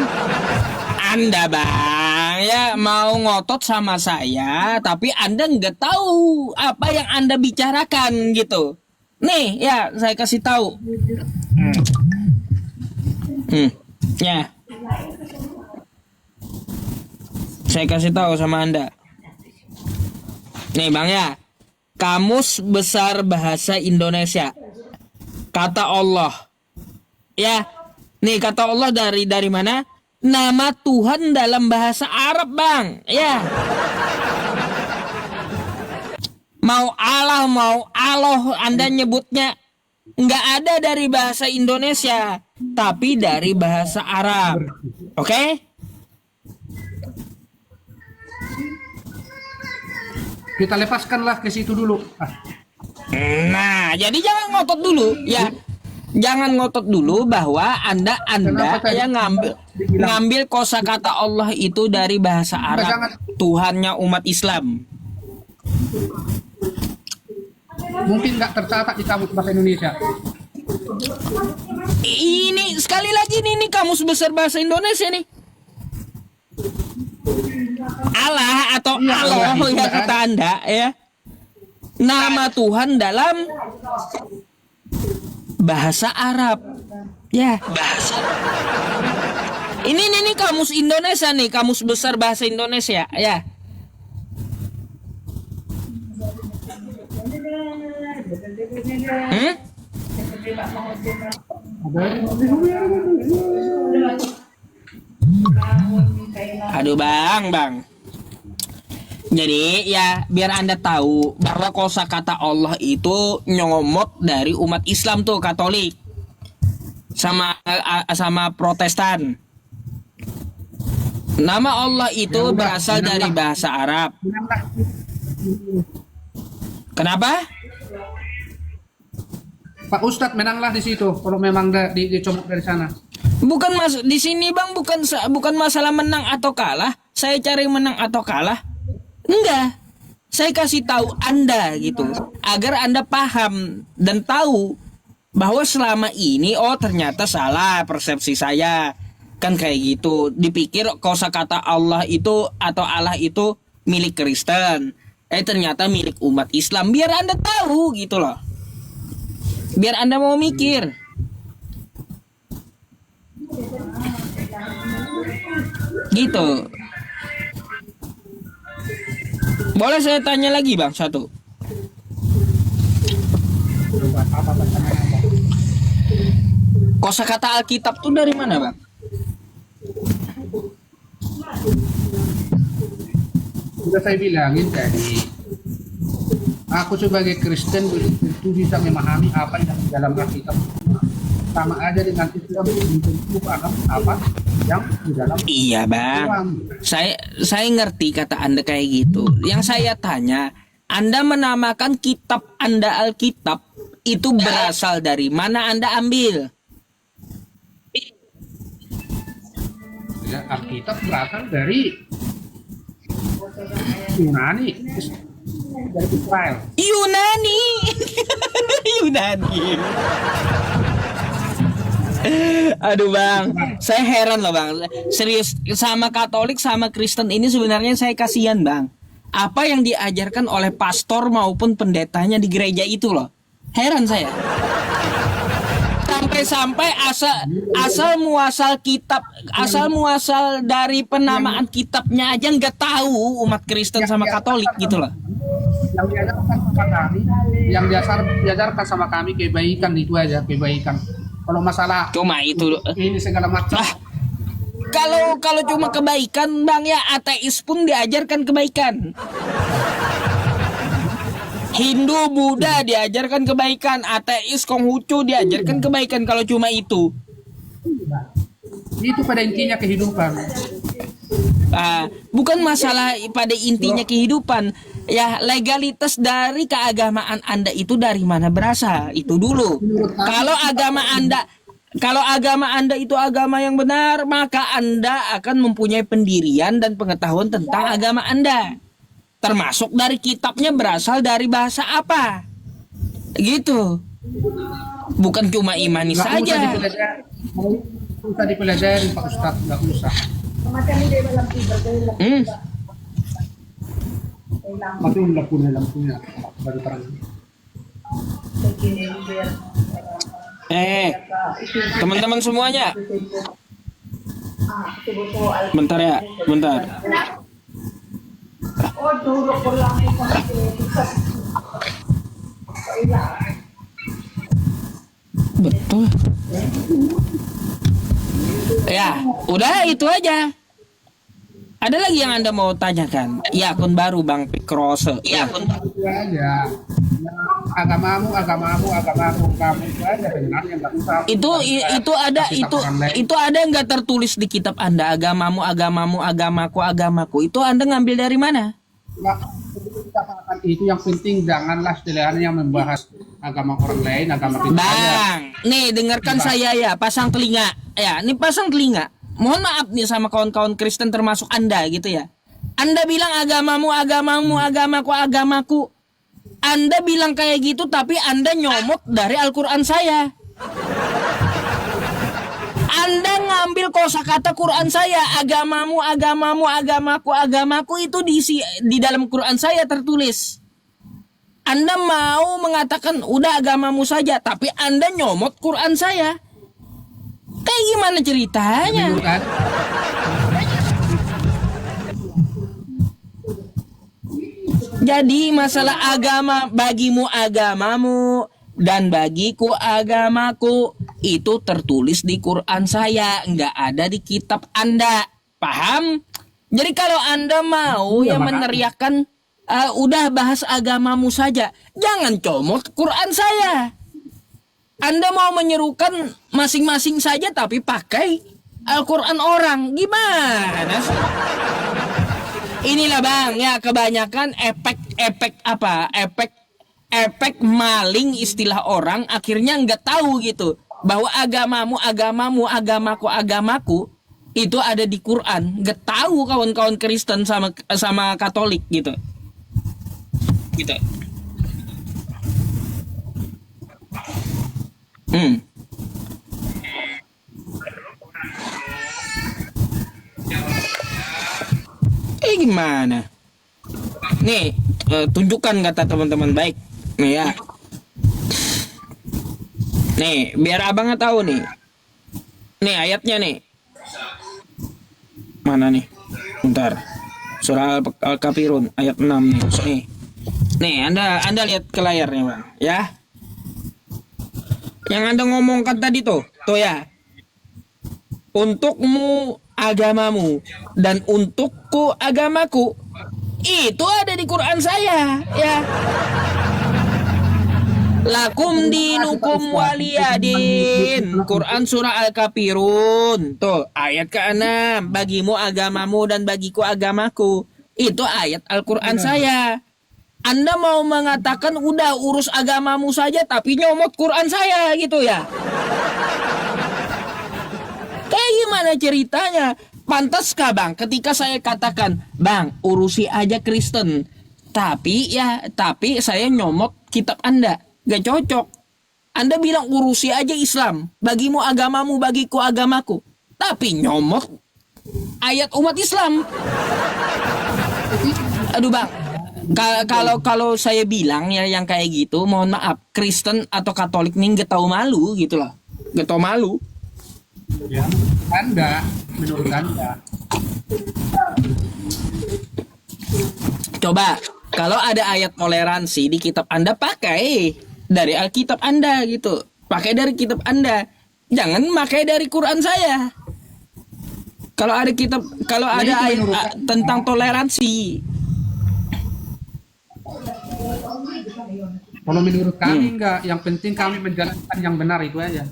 Anda, Bang, ya mau ngotot sama saya, tapi Anda nggak tahu apa yang Anda bicarakan gitu. Nih, ya saya kasih tahu. Ya. Saya kasih tahu sama Anda. Nih, Bang ya. Kamus Besar Bahasa Indonesia. Kata Allah. Ya. Nih, kata Allah dari mana? Nama Tuhan dalam bahasa Arab, Bang. Ya. Mau Allah, mau Allah, Anda nyebutnya nggak ada dari bahasa Indonesia, tapi dari bahasa Arab. Oke? Kita lepaskanlah ke situ dulu. Nah, jadi jangan ngotot dulu, ya. Jangan ngotot dulu bahwa Anda yang ngambil kosakata Allah itu dari bahasa Arab, Tuhannya umat Islam. Mungkin nggak tercatat di kamus bahasa Indonesia. Ini sekali lagi nih kamus besar bahasa Indonesia nih. Allah atau Allah ya kata Anda ya. Nama Tuhan dalam bahasa Arab. Ya, bahasa. Ini kamus Indonesia nih, kamus besar bahasa Indonesia ya. Aduh bang. Jadi ya biar Anda tahu bahwa kosakata Allah itu nyomot dari umat Islam tuh Katolik sama Protestan. Nama Allah itu berasal dari bahasa Arab. Kenapa? Pak Ustadz menanglah di situ kalau memang dicomot dari sana. Bukan di sini Bang, bukan masalah menang atau kalah. Saya cari menang atau kalah. Enggak. Saya kasih tahu Anda gitu agar Anda paham dan tahu bahwa selama ini ternyata salah persepsi saya. Kan kayak gitu. Dipikir kosakata Allah itu atau Allah itu milik Kristen. Ternyata milik umat Islam. Biar Anda tahu gitu loh. Biar Anda mau mikir. Gitu. Boleh saya tanya lagi Bang satu? Kosakata Alkitab tuh dari mana Bang? Sudah saya bilangin tadi, aku sebagai Kristen tentu bisa memahami apa yang dalam Alkitab. Sama aja dengan Islam tentu paham apa yang di dalam. Iya Bang, saya ngerti kata Anda kayak gitu. Yang saya tanya, Anda menamakan kitab Anda Alkitab itu berasal dari mana Anda ambil? Ya, Alkitab berasal dari Yunani, dari Israel. Yunani. Yunani. Aduh bang, saya heran loh bang. Serius, sama Katolik sama Kristen ini sebenarnya saya kasihan bang. Apa yang diajarkan oleh pastor maupun pendetanya di gereja itu loh. Heran saya. Sampai-sampai asal muasal kitab, asal muasal dari penamaan kitabnya aja nggak tahu umat Kristen sama Katolik gitu loh. Yang diajarkan sama kami, diajarkan sama kami kebaikan itu aja, kebaikan. Kalau masalah Cuma itu. ini segala macam, Kalau cuma kebaikan bang ya, ateis pun diajarkan kebaikan. Hindu, Buddha diajarkan kebaikan, ateis, Konghucu diajarkan kebaikan. Kalau cuma itu pada intinya kehidupan. bukan masalah pada intinya kehidupan. Ya, legalitas dari keagamaan Anda itu dari mana berasal? Itu dulu. Kalau agama Anda itu agama yang benar, maka Anda akan mempunyai pendirian dan pengetahuan tentang agama Anda. Termasuk dari kitabnya berasal dari bahasa apa. Gitu. Bukan cuma imani Nggak saja. usah dipelajari Pak Ustadz, nggak usah. Mati lampunya baru terang. Teman-teman semuanya. Bentar ya, bentar. Betul. Ya, udah itu aja. Ada lagi yang Anda mau tanyakan? Ya, akun baru Bang Pikrose. Ya, akun Itu aja. Agamamu kamu itu aja sebenarnya, nggak usah. itu ada itu ada nggak tertulis di kitab Anda, agamamu agamaku, itu Anda ngambil dari mana? Nggak, itu yang penting janganlah istilahnya membahas agama orang lain, agama kita aja. Bang, nih dengarkan saya ya, pasang telinga. Ya, ini pasang telinga. Mohon maaf nih sama kawan-kawan Kristen termasuk Anda gitu ya. Anda bilang agamamu, agamaku. Anda bilang kayak gitu tapi Anda nyomot dari Al-Quran saya. Anda ngambil kosakata Quran saya, agamamu, agamaku itu diisi di dalam Quran saya tertulis. Anda mau mengatakan udah agamamu saja, tapi Anda nyomot Quran saya. Kayak gimana ceritanya? Bingung kan? Jadi masalah agama, bagimu agamamu dan bagiku agamaku itu tertulis di Quran saya, nggak ada di kitab Anda. Paham? Jadi kalau Anda mau yang meneriakan udah bahas agamamu saja, jangan comot Quran saya. Anda mau menyerukan masing-masing saja tapi pakai Al-Quran orang. Gimana sih? Inilah Bang, ya kebanyakan efek maling istilah orang akhirnya nggak tahu gitu bahwa agamaku itu ada di Quran. Nggak tahu kawan-kawan Kristen sama Katolik gitu. Gitu. Gimana? Nih, tunjukkan kata teman-teman baik. Nih ya. Nih, biar abangnya tahu nih. Nih ayatnya nih. Mana nih? Bentar. Surah Al-Kafirun ayat 6 nih. Nih, Anda lihat ke layarnya, Bang, ya. Yang Anda ngomongkan tadi tuh ya. Untukmu agamamu dan untukku agamaku itu ada di Quran saya, ya. Lakum dinukum waliyadin. Quran surah Al-Kafirun. Tuh, ayat ke-6. Bagimu agamamu dan bagiku agamaku. Itu ayat Al-Quran saya. Anda mau mengatakan udah urus agamamu saja tapi nyomot Quran saya gitu ya? Kayak gimana ceritanya? Pantaskah bang ketika saya katakan, bang urusi aja Kristen, tapi saya nyomot kitab Anda, gak cocok. Anda bilang urusi aja Islam, bagimu agamamu, bagiku agamaku, tapi nyomot ayat umat Islam. Aduh bang, kalau saya bilang ya yang kayak gitu, mohon maaf, Kristen atau Katolik nih gak tahu malu gitu loh, gak tahu malu. Ya, Anda, menurut Anda. Coba, kalau ada ayat toleransi di kitab Anda, pakai dari Alkitab Anda gitu. Pakai dari kitab Anda. Jangan pakai dari Quran saya. Kalau ada ayat tentang toleransi. Kalau menurut kami enggak, yang penting kami menjalankan yang benar itu aja.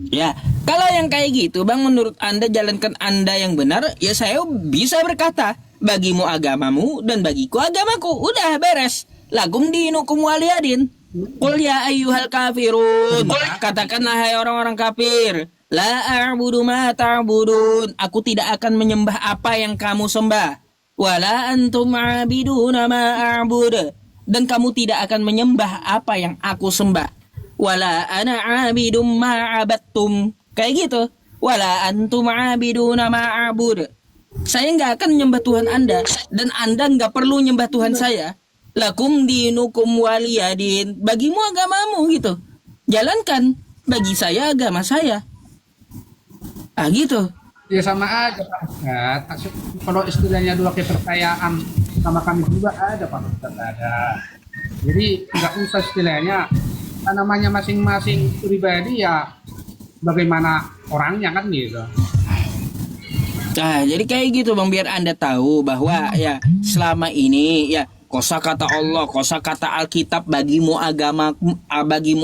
Ya, kalau yang kayak gitu, bang, menurut Anda jalankan Anda yang benar, ya saya bisa berkata, bagimu agamamu dan bagiku agamaku. Udah beres. Lakum dinukum waliyadin. Qul ya ayyuhal kafirun. Katakanlah hai orang-orang kafir. La a'budu ma ta'budun. Aku tidak akan menyembah apa yang kamu sembah. Wala antum a'biduna ma a'bud. Dan kamu tidak akan menyembah apa yang aku sembah. Wala ana 'abidum ma 'abattum. Kayak gitu. Wala antum 'abiduna ma a'bud. Saya nggak akan menyembah Tuhan Anda dan Anda nggak perlu nyembah Tuhan saya. Lakum dinukum waliyadin. Bagimu agamamu gitu. Jalankan. Bagi saya agama saya. Ah gitu. Ya sama aja Pak Ustadz. Kalau istilahnya dua kepercayaan sama kami juga ada Pak Ustadz, ada. Jadi nggak usah istilahnya namanya masing-masing pribadi ya bagaimana orangnya kan gitu. Nah, jadi kayak gitu bang, biar Anda tahu bahwa ya selama ini ya kosakata Allah, kosakata Alkitab bagimu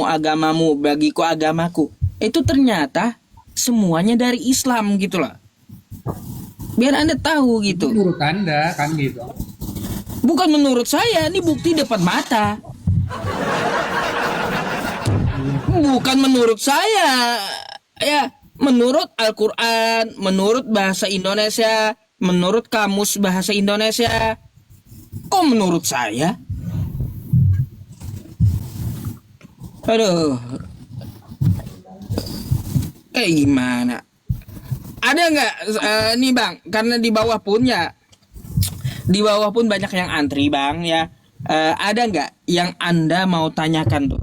agamamu, bagiku agamaku. Itu ternyata semuanya dari Islam gitu loh. Biar Anda tahu gitu. Menurut Anda kan gitu. Bukan menurut saya, ini bukti depan mata. Bukan menurut saya. Ya, menurut Al-Quran, menurut bahasa Indonesia, menurut kamus bahasa Indonesia. Kok menurut saya? Aduh. Kayak gimana? Ada nggak nih bang? Karena di bawah pun ya, di bawah pun banyak yang antri bang ya. Ada nggak yang Anda mau tanyakan tuh?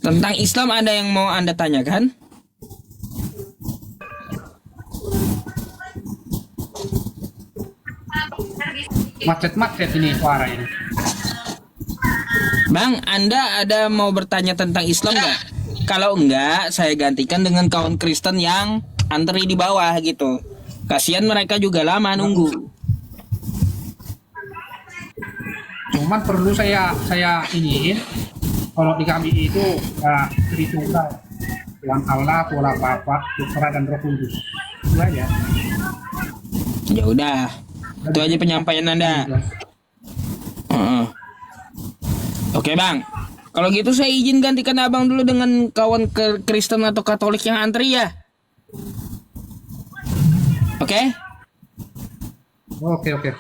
Tentang Islam ada yang mau Anda tanyakan? Macet-macet ini suara ini. Bang, Anda ada mau bertanya tentang Islam nggak? Kalau enggak, saya gantikan dengan kawan Kristen yang antri di bawah gitu. Kasihan mereka juga lama nunggu. Cuman perlu saya iniin kalau di kami itu ya Tritunggal, Tuhan Allah, Tuhan Bapa, Putra dan Roh Kudus. Itu aja. Ya udah, itu aja penyampaian Anda. Oke bang, kalau gitu saya izin gantikan abang dulu dengan kawan Kristen atau Katolik yang antri ya. Oke? Oke.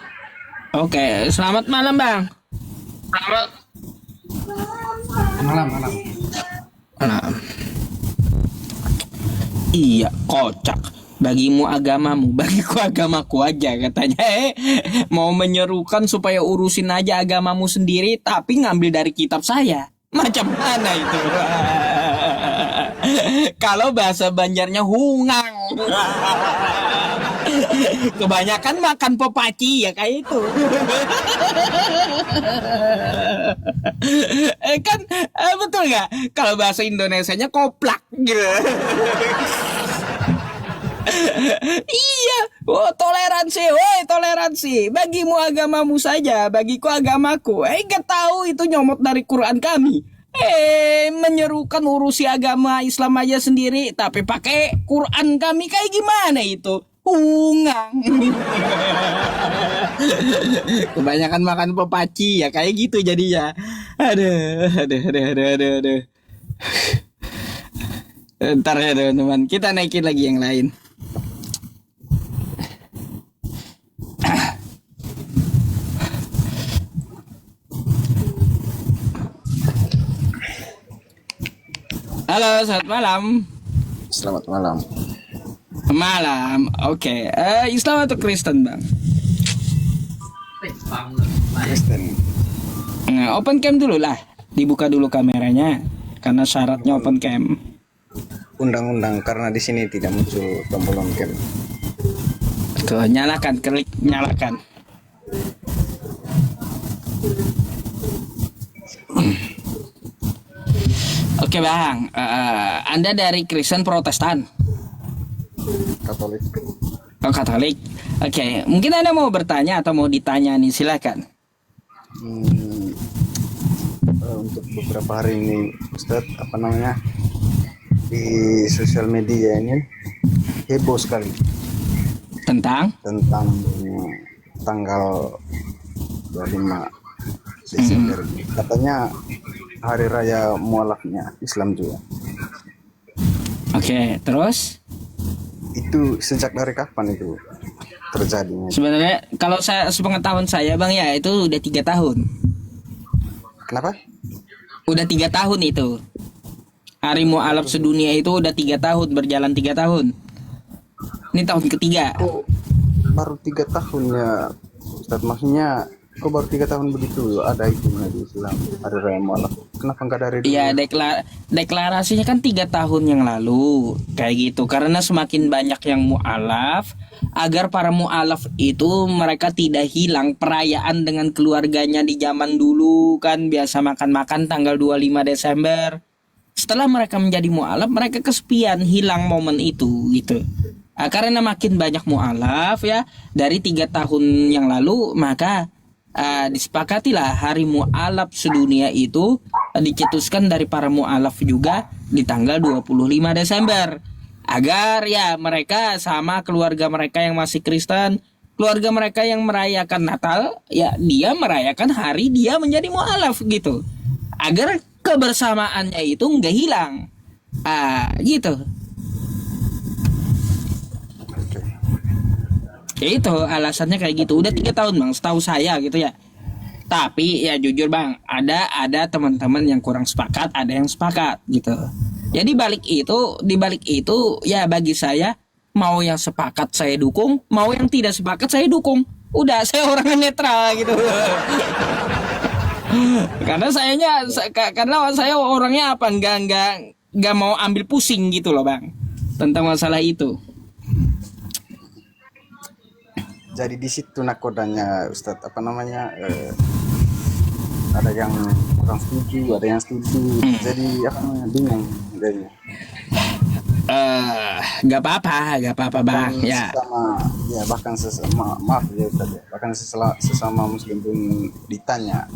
Oke, selamat malam bang. Malam. Malam. Iya, kocak. Bagimu agamamu, bagiku agamaku aja katanya. Mau menyerukan supaya urusin aja agamamu sendiri, tapi ngambil dari kitab saya. Macam mana itu? Kalau bahasa Banjarnya hungang. Kebanyakan makan pepaci ya kayak itu. Kan betul nggak? Kalau bahasa Indonesianya koplak gitu. Iya, toleransi, woi toleransi. Bagimu agamamu saja, bagiku agamaku. Gak tahu itu nyomot dari Quran kami. Menyerukan urusi agama Islam aja sendiri, tapi pakai Quran kami kayak gimana itu? Ungang. Kebanyakan makan pepaci ya kayak gitu jadinya. Aduh. Ntar ya teman-teman, kita naikin lagi yang lain. Halo, selamat malam. Selamat malam. Malam, oke. Islam atau Kristen, Bang? Kristen. Nah, open cam dulu lah. Dibuka dulu kameranya. Karena syaratnya open cam. Undang-undang karena di sini tidak muncul tombol on cam. Tuh, nyalakan, klik nyalakan. Oke, Bang. Anda dari Kristen Protestan? Katolik. Oh, Katolik. Oke, mungkin Anda mau bertanya atau mau ditanya nih, silakan. Untuk beberapa hari ini Ustadz, di sosial media ini heboh sekali Tentang? tentang tanggal 25 Desember. Katanya hari raya mualafnya Islam juga. Oke, terus? Itu sejak dari kapan itu terjadinya? Sebenarnya kalau saya sepengetahuan saya, Bang, ya itu udah 3 tahun. Kenapa? Udah 3 tahun itu. Hari Mu'alaf sedunia itu udah 3 tahun, berjalan 3 tahun. Ini tahun ketiga. Kok baru 3 tahun ya Ustadz, maksudnya kok baru 3 tahun begitu ada itu di Islam hari raya mualaf? Kenapa nggak dari dulu? Iya, deklarasinya kan 3 tahun yang lalu kayak gitu. Karena semakin banyak yang mu'alaf, agar para mu'alaf itu mereka tidak hilang perayaan dengan keluarganya di zaman dulu kan biasa makan-makan tanggal 25 Desember. Setelah mereka menjadi mu'alaf, mereka kesepian, hilang momen itu gitu. Karena makin banyak mu'alaf ya dari 3 tahun yang lalu, maka disepakatilah hari mu'alaf sedunia itu dicetuskan dari para mu'alaf juga di tanggal 25 Desember agar ya mereka sama keluarga mereka yang masih Kristen, keluarga mereka yang merayakan Natal, ya dia merayakan hari dia menjadi mu'alaf gitu, agar kebersamaannya itu nggak hilang. Gitu. Ya itu alasannya kayak gitu. Udah 3 tahun, Bang, setahu saya gitu ya. Tapi ya jujur, Bang, ada teman-teman yang kurang sepakat, ada yang sepakat gitu. Jadi di balik itu ya bagi saya mau yang sepakat saya dukung, mau yang tidak sepakat saya dukung. Udah, saya orangnya netral gitu. Karena saya orangnya apa nggak mau ambil pusing gitu loh, Bang, tentang masalah itu. Jadi di situ nakodanya Ustadz, ada yang kurang setuju, ada yang setuju. Jadi bingung jadinya. Gak apa-apa, Bang. Ya. Bahkan sesama, maaf ya Ustadz ya, bahkan sesama muslim pun ditanya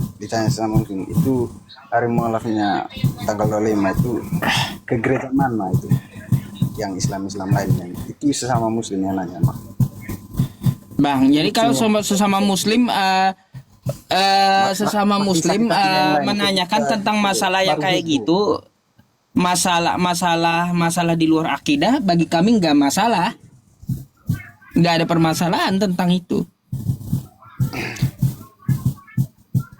sesama muslim itu hari mualafnya tanggal 25 itu ke gereja mana itu, yang Islam lainnya itu sesama muslim yang nanya, Bang, jadi kalau sesama muslim menanyakan tentang masalah yang kayak gitu, masalah di luar akidah, bagi kami nggak masalah, nggak ada permasalahan tentang itu.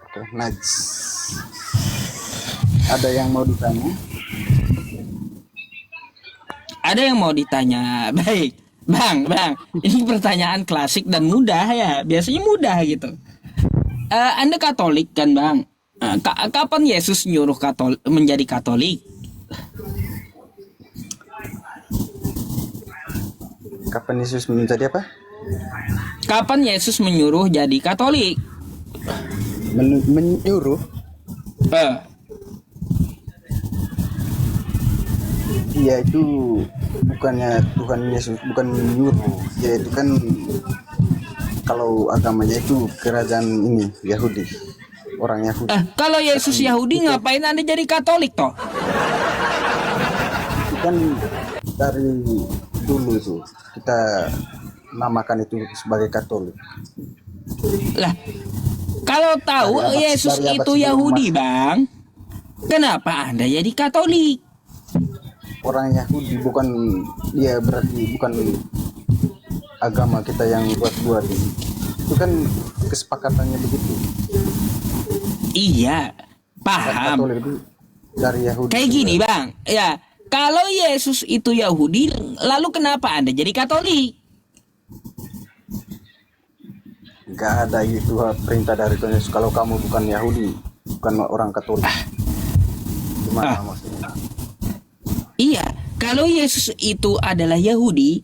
Oke, nice. Ada yang mau ditanya? Ada yang mau ditanya, baik. Bang, ini pertanyaan klasik dan mudah ya, biasanya mudah gitu. Anda Katolik kan, Bang? Kapan Yesus nyuruh menjadi Katolik? Kapan Yesus menjadi apa? Kapan Yesus menyuruh jadi Katolik? Menyuruh? Dia itu bukannya Tuhan Yesus, bukan menyuruh. Dia itu kan kalau agamanya itu kerajaan ini Yahudi, orang Yahudi. Kalau Yesus Yahudi ngapain Anda jadi Katolik toh? Itu kan dari dulu itu kita namakan itu sebagai Katolik. Lah, kalau tahu Dari abad- Yesus dari abad itu sebelum Yahudi, Bang, kenapa Anda jadi Katolik? Orang Yahudi bukan, dia berarti bukan agama kita yang buat-buat ini. Itu kan kesepakatannya begitu. Iya, Dan paham. Katolik itu dari Yahudi. Kayak gini, Bang. Ya, kalau Yesus itu Yahudi, lalu kenapa Anda jadi Katolik? Gak ada itu perintah dari Tuhan Yesus. Kalau kamu bukan Yahudi, bukan orang Katolik. Gimana maksudnya? Iya, kalau Yesus itu adalah Yahudi,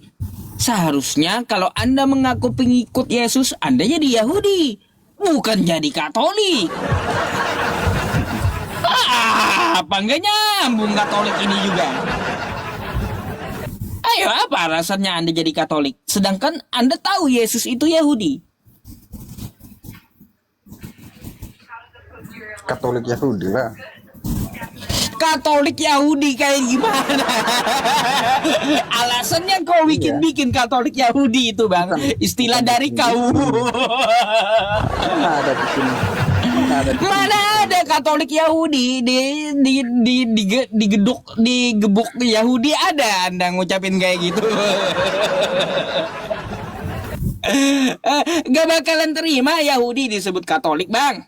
seharusnya kalau Anda mengaku pengikut Yesus, Anda jadi Yahudi, bukan jadi Katolik. Apa nggak nyambung Katolik ini juga? Ayo, apa alasannya Anda jadi Katolik? Sedangkan Anda tahu Yesus itu Yahudi. Katolik Yahudi lah. Katolik Yahudi kayak gimana? Alasannya kau bikin Katolik Yahudi itu, Bang. Istilah dari kau. Mana ada bikin? Mana ada Katolik Yahudi digebuk Yahudi ada Anda ngucapin kayak gitu. Gak bakalan terima Yahudi disebut Katolik, Bang.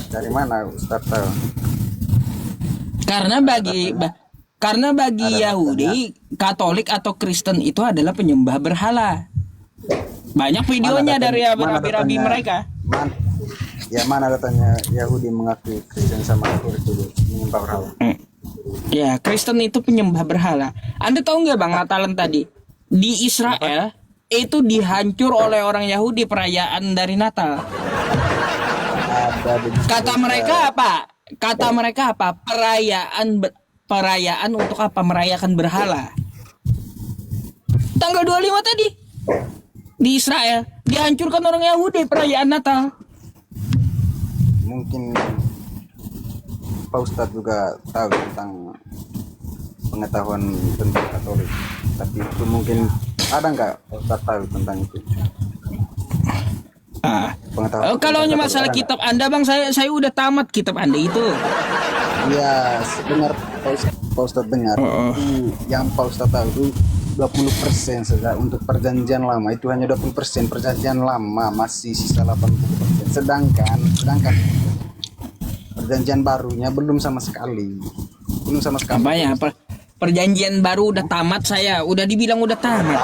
Dari mana Ustaz tahu? Karena bagi Yahudi, Katolik atau Kristen itu adalah penyembah berhala. Banyak videonya dari rabi-rabi mereka. Mana datanya Yahudi mengaku Kristen sama Katolik itu menyembah berhala? Ya, Kristen itu penyembah berhala. Anda tahu nggak, Bang, Natalan tadi di Israel itu dihancur oleh orang Yahudi perayaan dari Natal. Kata mereka apa? Perayaan untuk apa? Merayakan berhala. Tanggal 25 tadi di Israel dihancurkan orang Yahudi perayaan Natal. Mungkin Pak Ustadz juga tahu tentang pengetahuan tentang Katolik, tapi itu mungkin ada nggak Pak Ustadz tahu tentang itu? Kalau hanya masalah Katolik, kitab Anda, Bang, saya udah tamat kitab Anda itu. iya, dengar Pak Ustadz dengar. Itu yang Pak Ustadz tahu itu 20% saja untuk perjanjian lama, itu hanya 20%. Perjanjian lama masih sisa 80%. Sedangkan perjanjian barunya belum sama sekali. Apa ya? Perjanjian baru udah tamat saya. Udah dibilang udah tamat.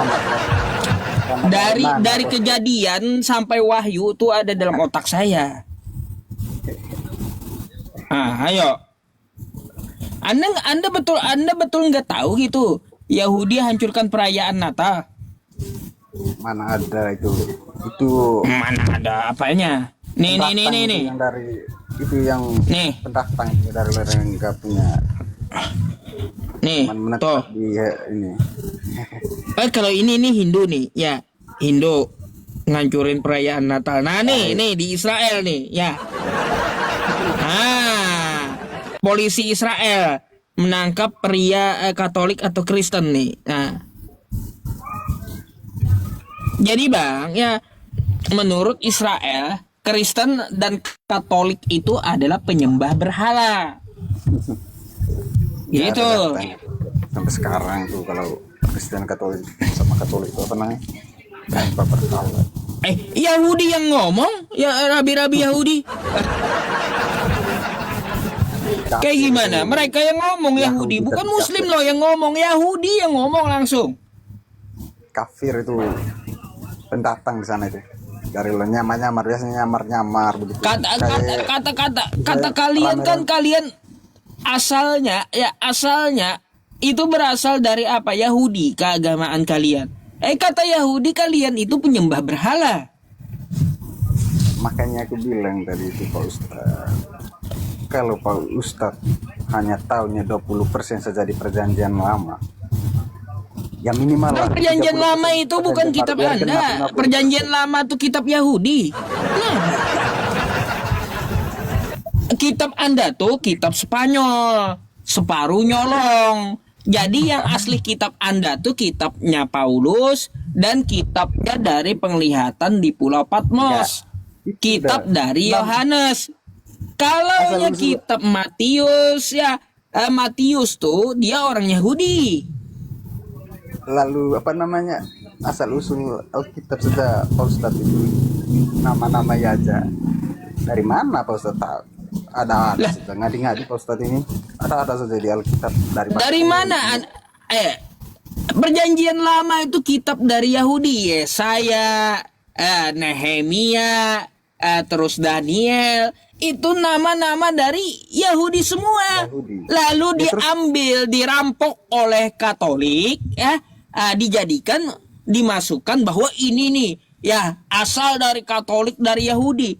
Dari kejadian sampai wahyu itu ada dalam otak saya. Ayo. Anda betul nggak tahu gitu? Yahudi hancurkan perayaan Natal. Mana ada itu Mana ada apanya? Nih. yang dari itu yang Nih. pendatang dari lereng nggak punya Nih, menetap tuh. di ini. Kalau ini Hindu nih, ya Hindu ngancurin perayaan Natal. Nah nih di Israel nih, ya. Polisi Israel menangkap pria Katolik atau Kristen nih. Nah, jadi Bang, ya menurut Israel, Kristen dan Katolik itu adalah penyembah berhala. Ya, Gitu. ada datanya. Sampai sekarang tuh kalau Kristen Katolik sama Katolik itu apa namanya? Tanpa berhala. Yahudi yang ngomong, ya rabi-rabi Yahudi. Kayak gimana? Mereka yang ngomong Yahudi, bukan Muslim loh yang ngomong, Yahudi yang ngomong langsung. Kafir itu pendatang di sana itu. Dari lo nyamar biasanya nyamar begitu. Kata kalian kan kalian asalnya itu berasal dari apa? Yahudi, keagamaan kalian. Kata Yahudi kalian itu penyembah berhala. Makanya aku bilang tadi itu Pak Ustadz, kalau Pak Ustadz hanya tahunya 20% saja di perjanjian lama, ya minimal lah. Perjanjian lama itu bukan kitab Anda. Perjanjian lama itu kitab Yahudi. Kitab Anda tuh kitab Spanyol, separuh nyolong. Jadi yang asli kitab Anda tuh kitabnya Paulus dan kitabnya dari penglihatan di Pulau Patmos. Kitab dari Yohanes. Kalau Asal-usul- kitab Matius ya, Matius tuh dia orang Yahudi. Lalu apa namanya, asal usul Alkitab saja Pak Ustadz itu nama-nama ya aja. Dari mana Pak Ustadz tahu? Ada saja ngadi-ngadi Pak Ustadz ini. Ada saja di Alkitab Dari mana? Perjanjian Lama itu kitab dari Yahudi, Yesaya, Nehemia, terus Daniel. Itu nama-nama dari Yahudi semua. Yahudi. Lalu Ya, terus- diambil, dirampok oleh Katolik, ya, dijadikan, dimasukkan bahwa ini nih, ya, asal dari Katolik, dari Yahudi.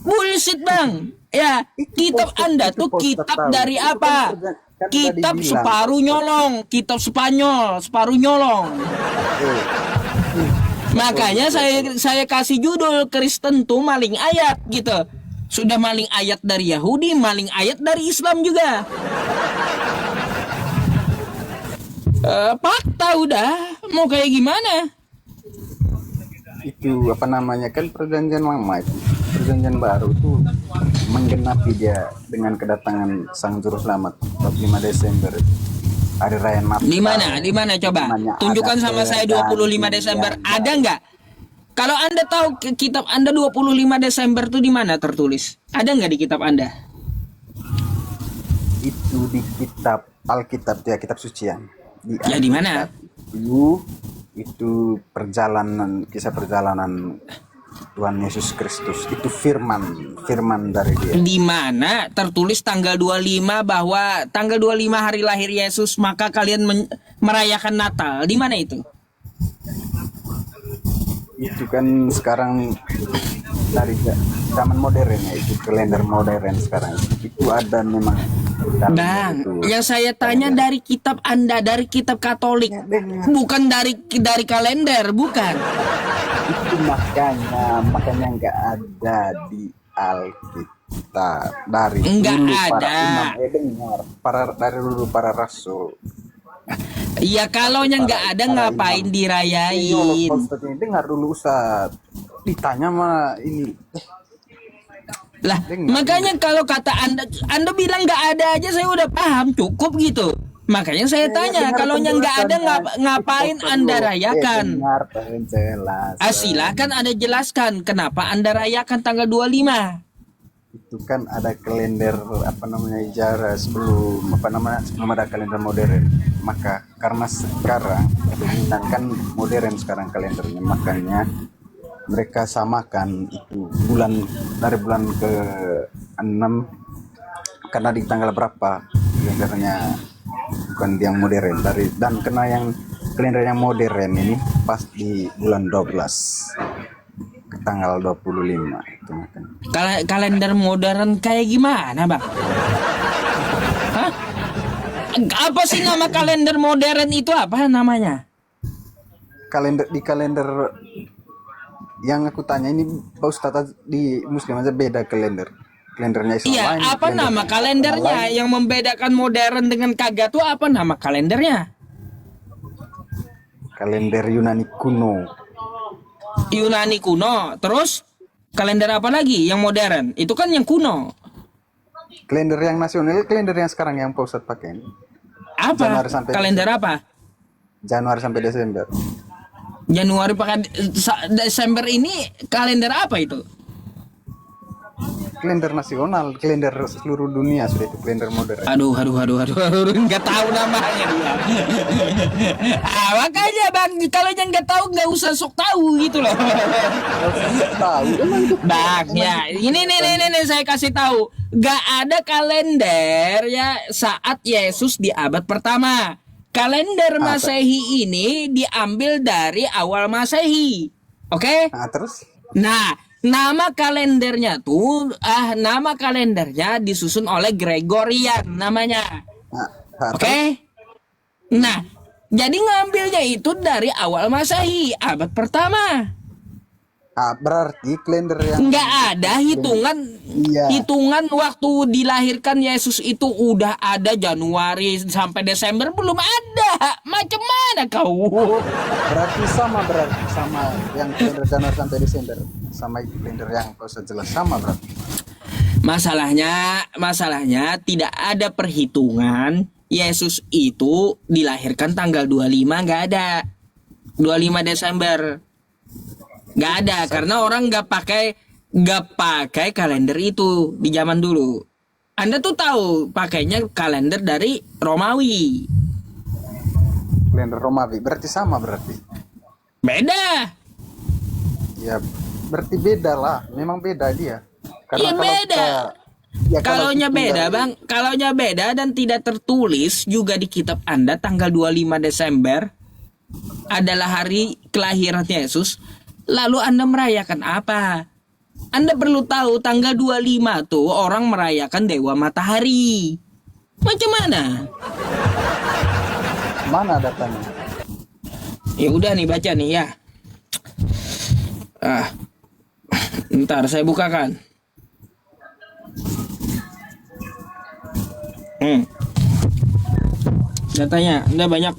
Bullshit bang. Ya, kitab Ustadz, Anda itu tuh Ustadz kitab tahu. dari Itu kan apa? kan Kitab tadi bilang, separuh nyolong, kitab Spanyol, separuh nyolong. Eh, Makanya saya kasih judul Kristen tuh maling ayat gitu. Sudah maling ayat dari Yahudi, maling ayat dari Islam juga. Fakta udah, mau kayak gimana? itu apa namanya, kan perjanjian lama itu, perjanjian baru itu menggenapi dia dengan kedatangan Sang Juru Selamat 25 Desember hari raya Natal. Di mana coba? Namanya Tunjukkan ada sama saya 25 Desember. perjanjian. Ada nggak? Kalau Anda tahu kitab Anda 25 Desember tuh di mana tertulis? Ada nggak di kitab Anda? Itu di kitab Alkitab ya, kitab sucian. Ya, di mana? Itu perjalanan, kisah perjalanan Tuhan Yesus Kristus. Itu firman dari dia. Di mana tertulis tanggal 25 bahwa tanggal 25 hari lahir Yesus, maka kalian merayakan Natal. Di mana itu? Itu kan sekarang dari zaman modern ya, itu kalender modern sekarang. Itu ada memang. Bang, Itu. yang saya tanya dari kitab Anda, dari kitab Katolik, bukan dari kalender, bukan. Itu makanya nggak ada di Alkitab dari Nggak dulu ada. para imam, dengar dari dulu para rasul. Iya, kalau yang nggak ada ngapain Ini dirayain? Ustadz ini dengar dulu Ustadz, ditanya mah ini Lah, makanya kalau kata Anda bilang nggak ada aja, saya udah paham, cukup gitu. Makanya saya tanya, kalau yang nggak ada ngapain Anda rayakan? Dengar penjelasan. Silakan Anda jelaskan kenapa Anda rayakan tanggal 25. Itu kan ada kalender apa namanya Hijrah sebelum ada kalender modern. Maka karena sekarang dominan kan modern sekarang kalendernya, makanya mereka samakan itu dari bulan ke 6 karena di tanggal berapa kalendernya, bukan yang modern dan kena yang kalender yang modern ini pas di bulan 12 ke tanggal 25 itu makanya. Kalender modern kayak gimana, Bang? Hah? Apa sih nama kalender modern itu, apa namanya? Kalender yang aku tanya ini Pak Ustadz, di Muslim aja beda kalendernya Islam Iya, lain, apa kalender nama kalendernya lain. yang membedakan modern dengan kagak tuh apa nama kalendernya? Kalender Yunani kuno. Yunani kuno, terus kalender apa lagi yang modern? Itu kan yang kuno. Kalender yang nasional, kalender yang sekarang yang Pak Ustadz pakai. Apa? Januari sampai Kalender apa? Januari sampai Desember. Januari pakai Desember ini kalender apa itu? Kalender nasional, kalender seluruh dunia sudah itu kalender modern. Aduh, nggak tahu namanya dia. Makanya Bang, kalau yang nggak tahu nggak usah sok tahu gitu loh. Tahu emang itu. Bang, ya ini nih saya kasih tahu, nggak ada kalender ya saat Yesus di abad pertama. Kalender Masehi ini diambil dari awal Masehi, oke? Nah, terus Nah, nama kalendernya tuh, nama kalendernya disusun oleh Gregorian namanya. Oke? Nah, jadi ngambilnya itu dari awal Masehi, abad pertama. Berarti kalender yang Nggak ada hitungan Iya. hitungan waktu dilahirkan Yesus itu udah ada Januari sampai Desember belum ada. Macam mana kau? berarti sama yang kalender Januari sampai Desember sama kalender yang kau jelas sama berarti. Masalahnya tidak ada perhitungan Yesus itu dilahirkan tanggal 25, nggak ada. 25 Desember. Nggak ada karena orang nggak pakai kalender itu di zaman dulu. Anda tuh tahu pakainya kalender dari Romawi. Kalender Romawi berarti sama berarti. Beda. Ya berarti beda lah, memang beda dia. Iya, kalau beda. kita- ya, kalau Kalaunya hitung beda, dari- Bang. Kalaunya beda dan tidak tertulis juga di kitab Anda tanggal 25 Desember adalah hari kelahiran Yesus. Lalu Anda merayakan apa? Anda perlu tahu tanggal 25 tuh orang merayakan Dewa Matahari. Macam mana? Mana datanya? Ya udah nih baca nih ya. Ntar saya bukakan. Datanya, Anda banyak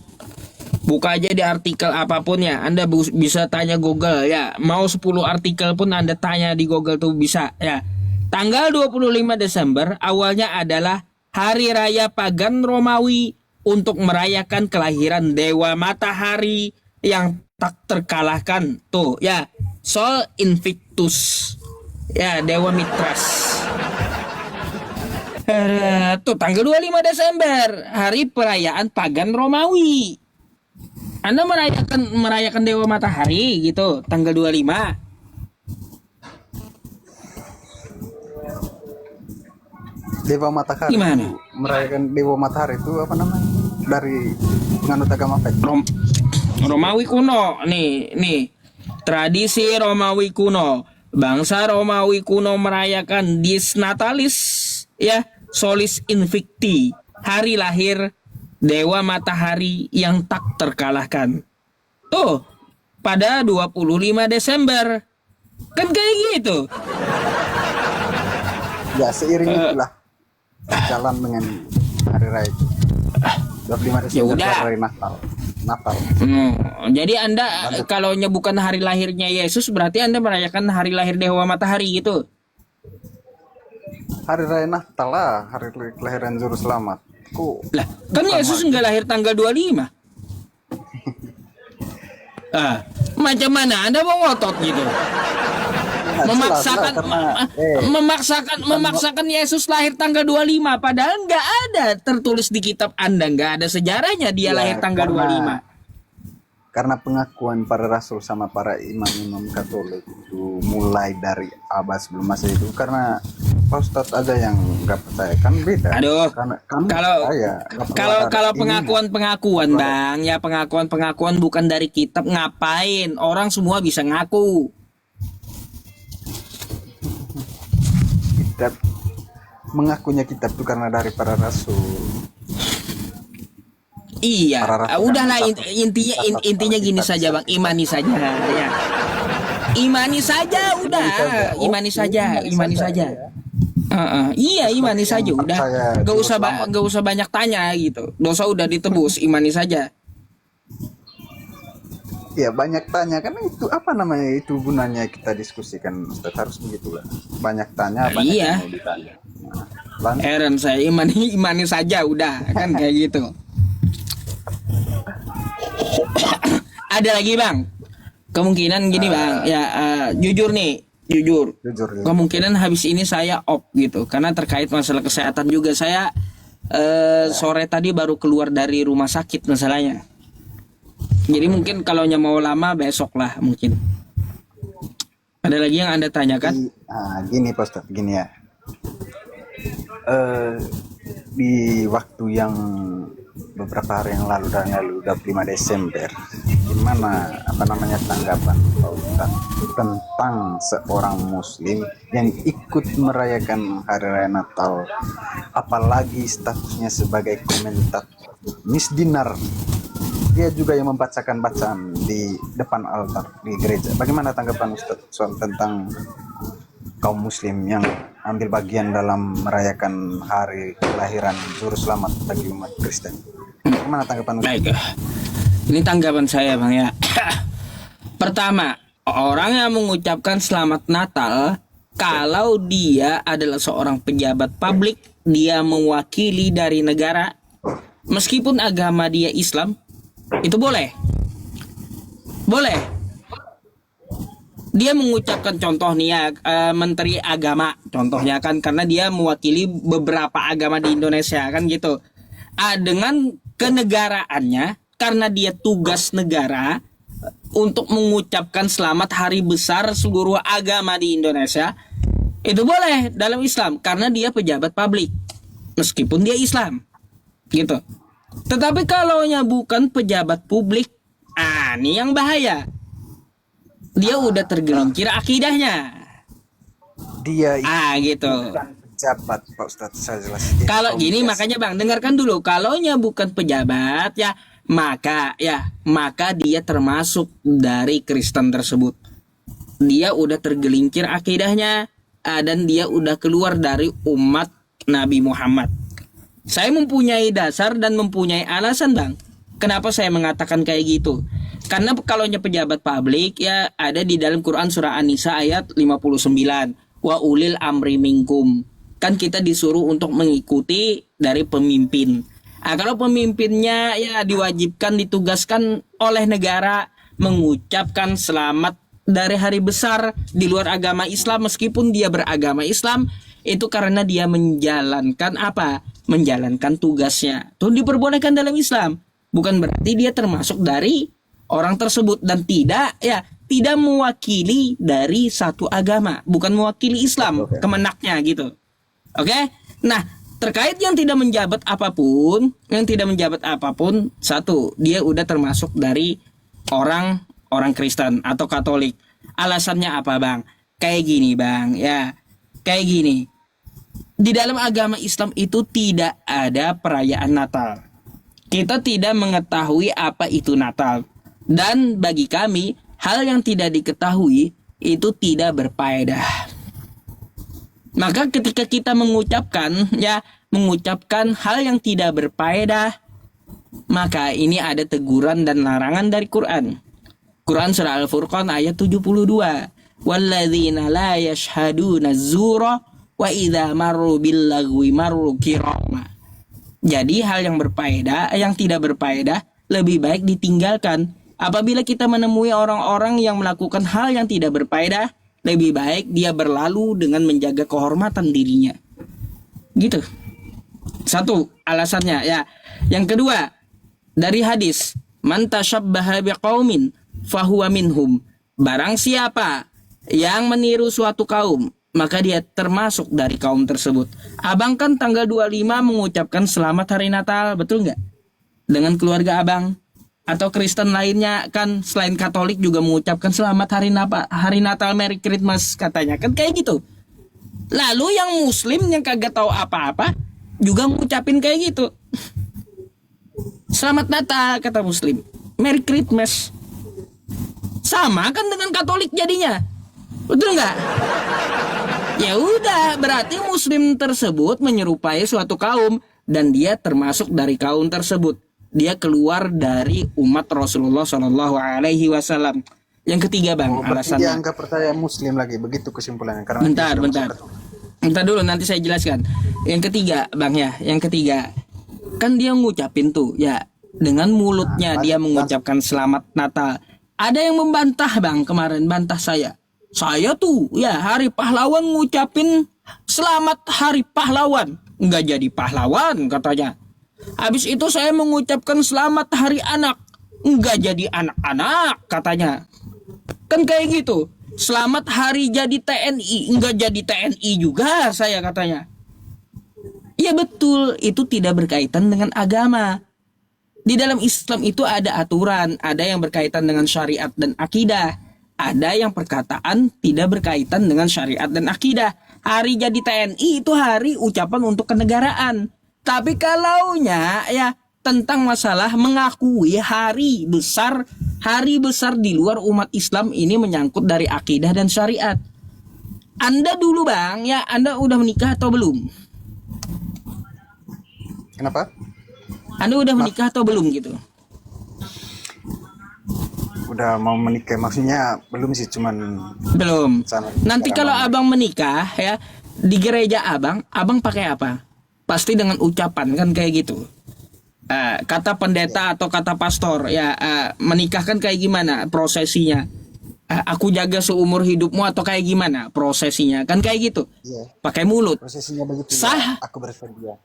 buka aja di artikel apapun ya. Anda bisa tanya Google ya. Mau 10 artikel pun Anda tanya di Google tuh bisa ya. Tanggal 25 Desember awalnya adalah hari raya pagan Romawi untuk merayakan kelahiran Dewa Matahari yang tak terkalahkan. Tuh ya, Sol Invictus. Ya, Dewa Mitras. Tuh tanggal 25 Desember, hari perayaan pagan Romawi. Anda merayakan Dewa Matahari gitu, tanggal 25. Dewa Matahari. Gimana? Merayakan Dewa Matahari itu apa namanya? Dari penganut agama apa? Romawi kuno. Nih. Tradisi Romawi kuno. Bangsa Romawi kuno merayakan Dies Natalis ya, Solis Invicti, hari lahir Dewa Matahari yang tak terkalahkan. Tuh, pada 25 Desember. Kan kayak gitu. Ya seiring itulah jalan dengan hari raya itu. 25 Desember Ya udah. hari Natal. Jadi Anda kalau bukan hari lahirnya Yesus berarti Anda merayakan hari lahir Dewa Matahari gitu. Hari raya Natal lah, hari kelahiran Juru Selamat. Lah, kan Yesus nggak lahir tanggal 25. Macam mana Anda mau ngotot gitu? Memaksakan Yesus lahir tanggal 25 padahal nggak ada tertulis di kitab Anda, nggak ada sejarahnya dia lahir tanggal 25. Karena pengakuan para rasul sama para imam-imam Katolik itu mulai dari abad sebelum masa itu, karena Pak Ustadz ada yang nggak percaya kan beda. Aduh, Karena kami kalau percaya, kalau pengakuan Bang, ya pengakuan bukan dari kitab, ngapain orang semua bisa ngaku. kitab mengakunya kitab itu karena dari para rasul. Iya, Para rasul udahlah kan intinya gini saja Bang, imani saja ya. Imani saja udah, imani saja. Iya, imani saja udah. Gak usah banyak tanya gitu. Dosa udah ditebus, imani saja. Ya banyak tanya kan itu apa namanya, itu gunanya kita diskusikan Ustaz, harus begitulah. Banyak tanya banyak Iya. yang mau ditanya. Nah, Heran saya imani saja udah kan kayak gitu. Ada lagi Bang. Kemungkinan gini Bang, ya jujur. Kemungkinan habis ini saya off gitu karena terkait masalah kesehatan juga. Saya sore tadi baru keluar dari rumah sakit masalahnya. Jadi mungkin kalau mau lama besok lah mungkin. Ada lagi yang Anda tanyakan? Gini Pak Ustadz, gini ya. Di waktu yang beberapa hari yang lalu 25 Desember, gimana tanggapan Pak Ustadz tentang seorang muslim yang ikut merayakan hari raya Natal, apalagi statusnya sebagai komentator misdinar dia juga yang membacakan bacaan di depan altar di gereja. Bagaimana tanggapan Ustaz soal tentang kaum muslim yang ambil bagian dalam merayakan hari kelahiran juru selamat bagi umat Kristen? Bagaimana tanggapan Ustaz? Baik, ini tanggapan saya Bang ya. Pertama, orang yang mengucapkan selamat Natal, kalau dia adalah seorang pejabat publik, dia mewakili dari negara, meskipun agama dia Islam, itu boleh. Boleh. Dia mengucapkan contoh nih ya, menteri agama contohnya kan, karena dia mewakili beberapa agama di Indonesia kan gitu. Dengan kenegaraannya, karena dia tugas negara untuk mengucapkan selamat hari besar seluruh agama di Indonesia, itu boleh dalam Islam karena dia pejabat publik meskipun dia Islam gitu. Tetapi kalau bukan pejabat publik, ini yang bahaya. Dia udah tergelincir akidahnya. Dia Gitu. bukan pejabat, Pak Ustadz, saya jelasin. Kalau gini makanya Bang, dengarkan dulu. Kalau bukan pejabat maka dia termasuk dari Kristen tersebut. Dia udah tergelincir akidahnya dan dia udah keluar dari umat Nabi Muhammad. Saya mempunyai dasar dan mempunyai alasan Bang, kenapa saya mengatakan kayak gitu. Karena kalau pejabat publik ada di dalam Quran surah An-Nisa ayat 59. Wa ulil amri minkum. Kan kita disuruh untuk mengikuti dari pemimpin. Kalau pemimpinnya diwajibkan, ditugaskan oleh negara mengucapkan selamat dari hari besar di luar agama Islam, meskipun dia beragama Islam, itu karena dia menjalankan menjalankan tugasnya. Itu diperbolehkan dalam Islam. Bukan berarti dia termasuk dari orang tersebut dan tidak mewakili dari satu agama, bukan mewakili Islam kemenaknya gitu. Oke? Nah, terkait yang tidak menjabat apapun, satu, dia udah termasuk dari orang Kristen atau Katolik. Alasannya apa, Bang? Kayak gini, Bang, kayak gini. Di dalam agama Islam itu tidak ada perayaan Natal. Kita tidak mengetahui apa itu Natal. Dan bagi kami, hal yang tidak diketahui itu tidak berfaedah. Maka ketika kita mengucapkan hal yang tidak berfaedah, maka ini ada teguran dan larangan dari Quran. Quran surah Al-Furqan ayat 72. Walladzina la yashhaduna zura wa idza marru bil lagwi marru kirama. Jadi hal yang berfaedah, yang tidak berfaedah lebih baik ditinggalkan. Apabila kita menemui orang-orang yang melakukan hal yang tidak berfaedah, lebih baik dia berlalu dengan menjaga kehormatan dirinya. Gitu. Satu alasannya Yang kedua, dari hadis, man tashabbaha biqaumin fahuwa minhum. Barang siapa yang meniru suatu kaum, maka dia termasuk dari kaum tersebut. Abang kan tanggal 25 mengucapkan selamat hari Natal, betul nggak? Dengan keluarga abang. Atau Kristen lainnya kan selain Katolik juga mengucapkan selamat hari Natal, Merry Christmas katanya. Kan kayak gitu. Lalu yang Muslim yang kagak tahu apa-apa juga mengucapin kayak gitu. Selamat Natal kata Muslim, Merry Christmas. Sama kan dengan Katolik jadinya. Betul nggak? Ya udah, berarti Muslim tersebut menyerupai suatu kaum dan dia termasuk dari kaum tersebut. Dia keluar dari umat Rasulullah Shallallahu Alaihi Wasallam. Yang ketiga, Bang, alasannya. Dia anggap percaya Muslim lagi, begitu kesimpulannya. Karena Bentar dulu, nanti saya jelaskan. Yang ketiga, Bang yang ketiga, kan dia ngucapin tuh dengan mulutnya dia mengucapkan selamat Natal. Ada yang membantah, Bang, kemarin bantah saya. Saya tuh hari pahlawan ngucapin selamat hari pahlawan, nggak jadi pahlawan katanya. Habis itu saya mengucapkan selamat hari anak, nggak jadi anak-anak katanya. Kan kayak gitu. Selamat hari jadi TNI, nggak jadi TNI juga saya katanya. Ya betul, itu tidak berkaitan dengan agama. Di dalam Islam itu ada aturan, ada yang berkaitan dengan syariat dan akidah. Ada yang perkataan tidak berkaitan dengan syariat dan akidah. Hari jadi TNI itu hari ucapan untuk kenegaraan. Tapi kalaunya tentang masalah mengakui hari besar di luar umat Islam ini menyangkut dari akidah dan syariat. Anda dulu Bang, ya Anda udah menikah atau belum? Kenapa? Anda udah menikah atau belum gitu? Udah mau menikah, maksudnya belum sih, cuman Belum. sana. Nanti kalau abang menikah ya di gereja abang pakai apa? Pasti dengan ucapan kan kayak gitu. Kata pendeta atau kata pastor ya, menikah kan kayak gimana prosesinya? Aku jaga seumur hidupmu atau kayak gimana prosesinya? Kan kayak gitu. Iya. Pakai mulut. Prosesinya begitu. Sah. Ya, aku bersedia.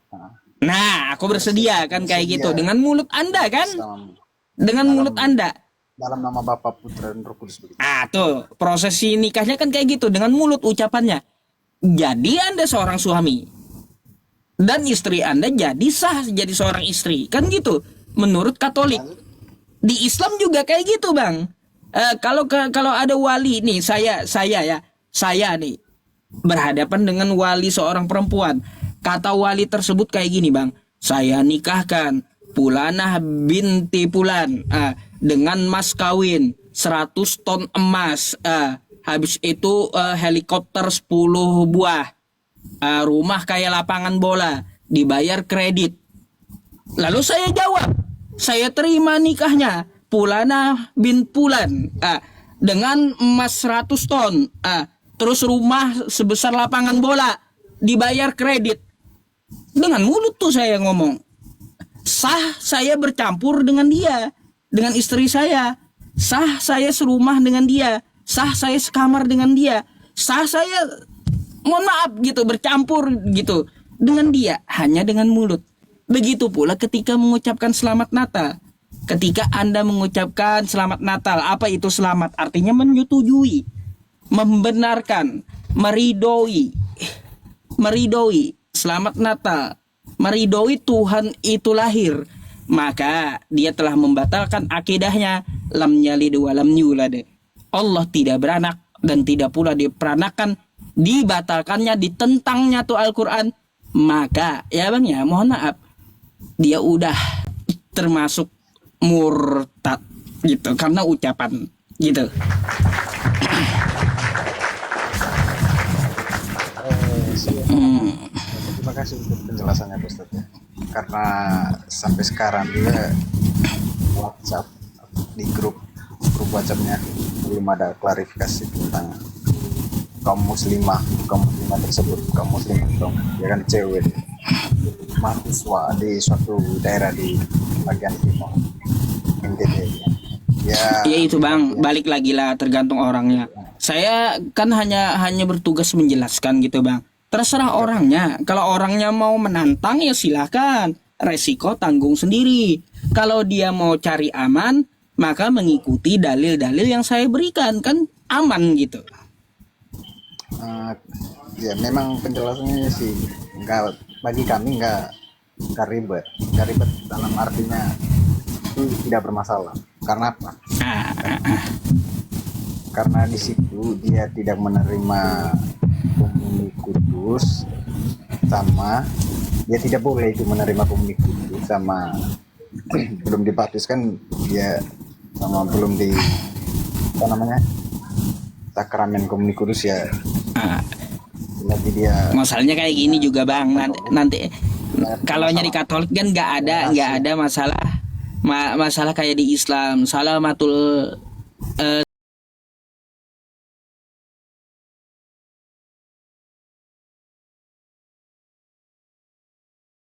Nah, aku bersedia kan kayak gitu dengan mulut Anda kan? Dalam, Dengan mulut Anda. dalam nama Bapa, Putra, dan Roh Kudus begitu. Tuh, prosesi nikahnya kan kayak gitu dengan mulut ucapannya. Jadi Anda seorang suami dan istri Anda jadi sah jadi seorang istri. Kan gitu menurut Katolik. Di Islam juga kayak gitu, Bang. Kalau ada wali nih, saya nih berhadapan dengan wali seorang perempuan. Kata wali tersebut kayak gini, Bang. Saya nikahkan Pulanah binti Pulan dengan mas kawin 100 ton emas. Habis itu helikopter 10 buah. Rumah kayak lapangan bola, dibayar kredit. Lalu saya jawab, saya terima nikahnya Pulanah bin Pulan dengan emas 100 ton. Terus rumah sebesar lapangan bola, dibayar kredit. Dengan mulut tuh saya ngomong. Sah saya bercampur dengan dia, dengan istri saya. Sah saya serumah dengan dia. Sah saya sekamar dengan dia. Sah saya, mohon maaf gitu, bercampur gitu dengan dia, hanya dengan mulut. Begitu pula ketika mengucapkan selamat Natal. Ketika Anda mengucapkan selamat Natal, apa itu selamat? Artinya menyetujui, membenarkan, meridoi, selamat Natal. Meridoi Tuhan itu lahir, maka dia telah membatalkan akidahnya lam yalid wa lam yulad. Allah tidak beranak dan tidak pula diperanakan, dibatalkannya, ditentangnya tuh Al-Quran. Maka ya Bang ya, mohon maaf, dia udah termasuk murtad gitu karena ucapan gitu. Terima kasih untuk penjelasannya Ustaz ya. Karena sampai sekarang juga WhatsApp di grup WhatsAppnya belum ada klarifikasi tentang kaum muslimah tersebut, kaum muslimah ya kan, cewek mahasiswa di suatu daerah di bagian timur NTT ya. Ya itu Bang, balik lagi lah, tergantung orangnya. Saya kan hanya bertugas menjelaskan gitu Bang. Terserah orangnya. Kalau orangnya mau menantang ya silakan, resiko tanggung sendiri. Kalau dia mau cari aman, maka mengikuti dalil-dalil yang saya berikan, kan aman gitu. Ya memang penjelasannya sih enggak, bagi kami enggak ribet dalam artinya itu tidak bermasalah. Karena apa? Karena di situ dia tidak menerima komuni kudus, sama dia tidak boleh itu menerima komuni kudus, sama belum dibaptiskan dia, sama belum di apa namanya sakramen komuni kudus ya. Lagi dia Masalahnya kayak gini juga Bang, nanti kalau nyari Katolik kan nggak ada masalah kayak di Islam salamatul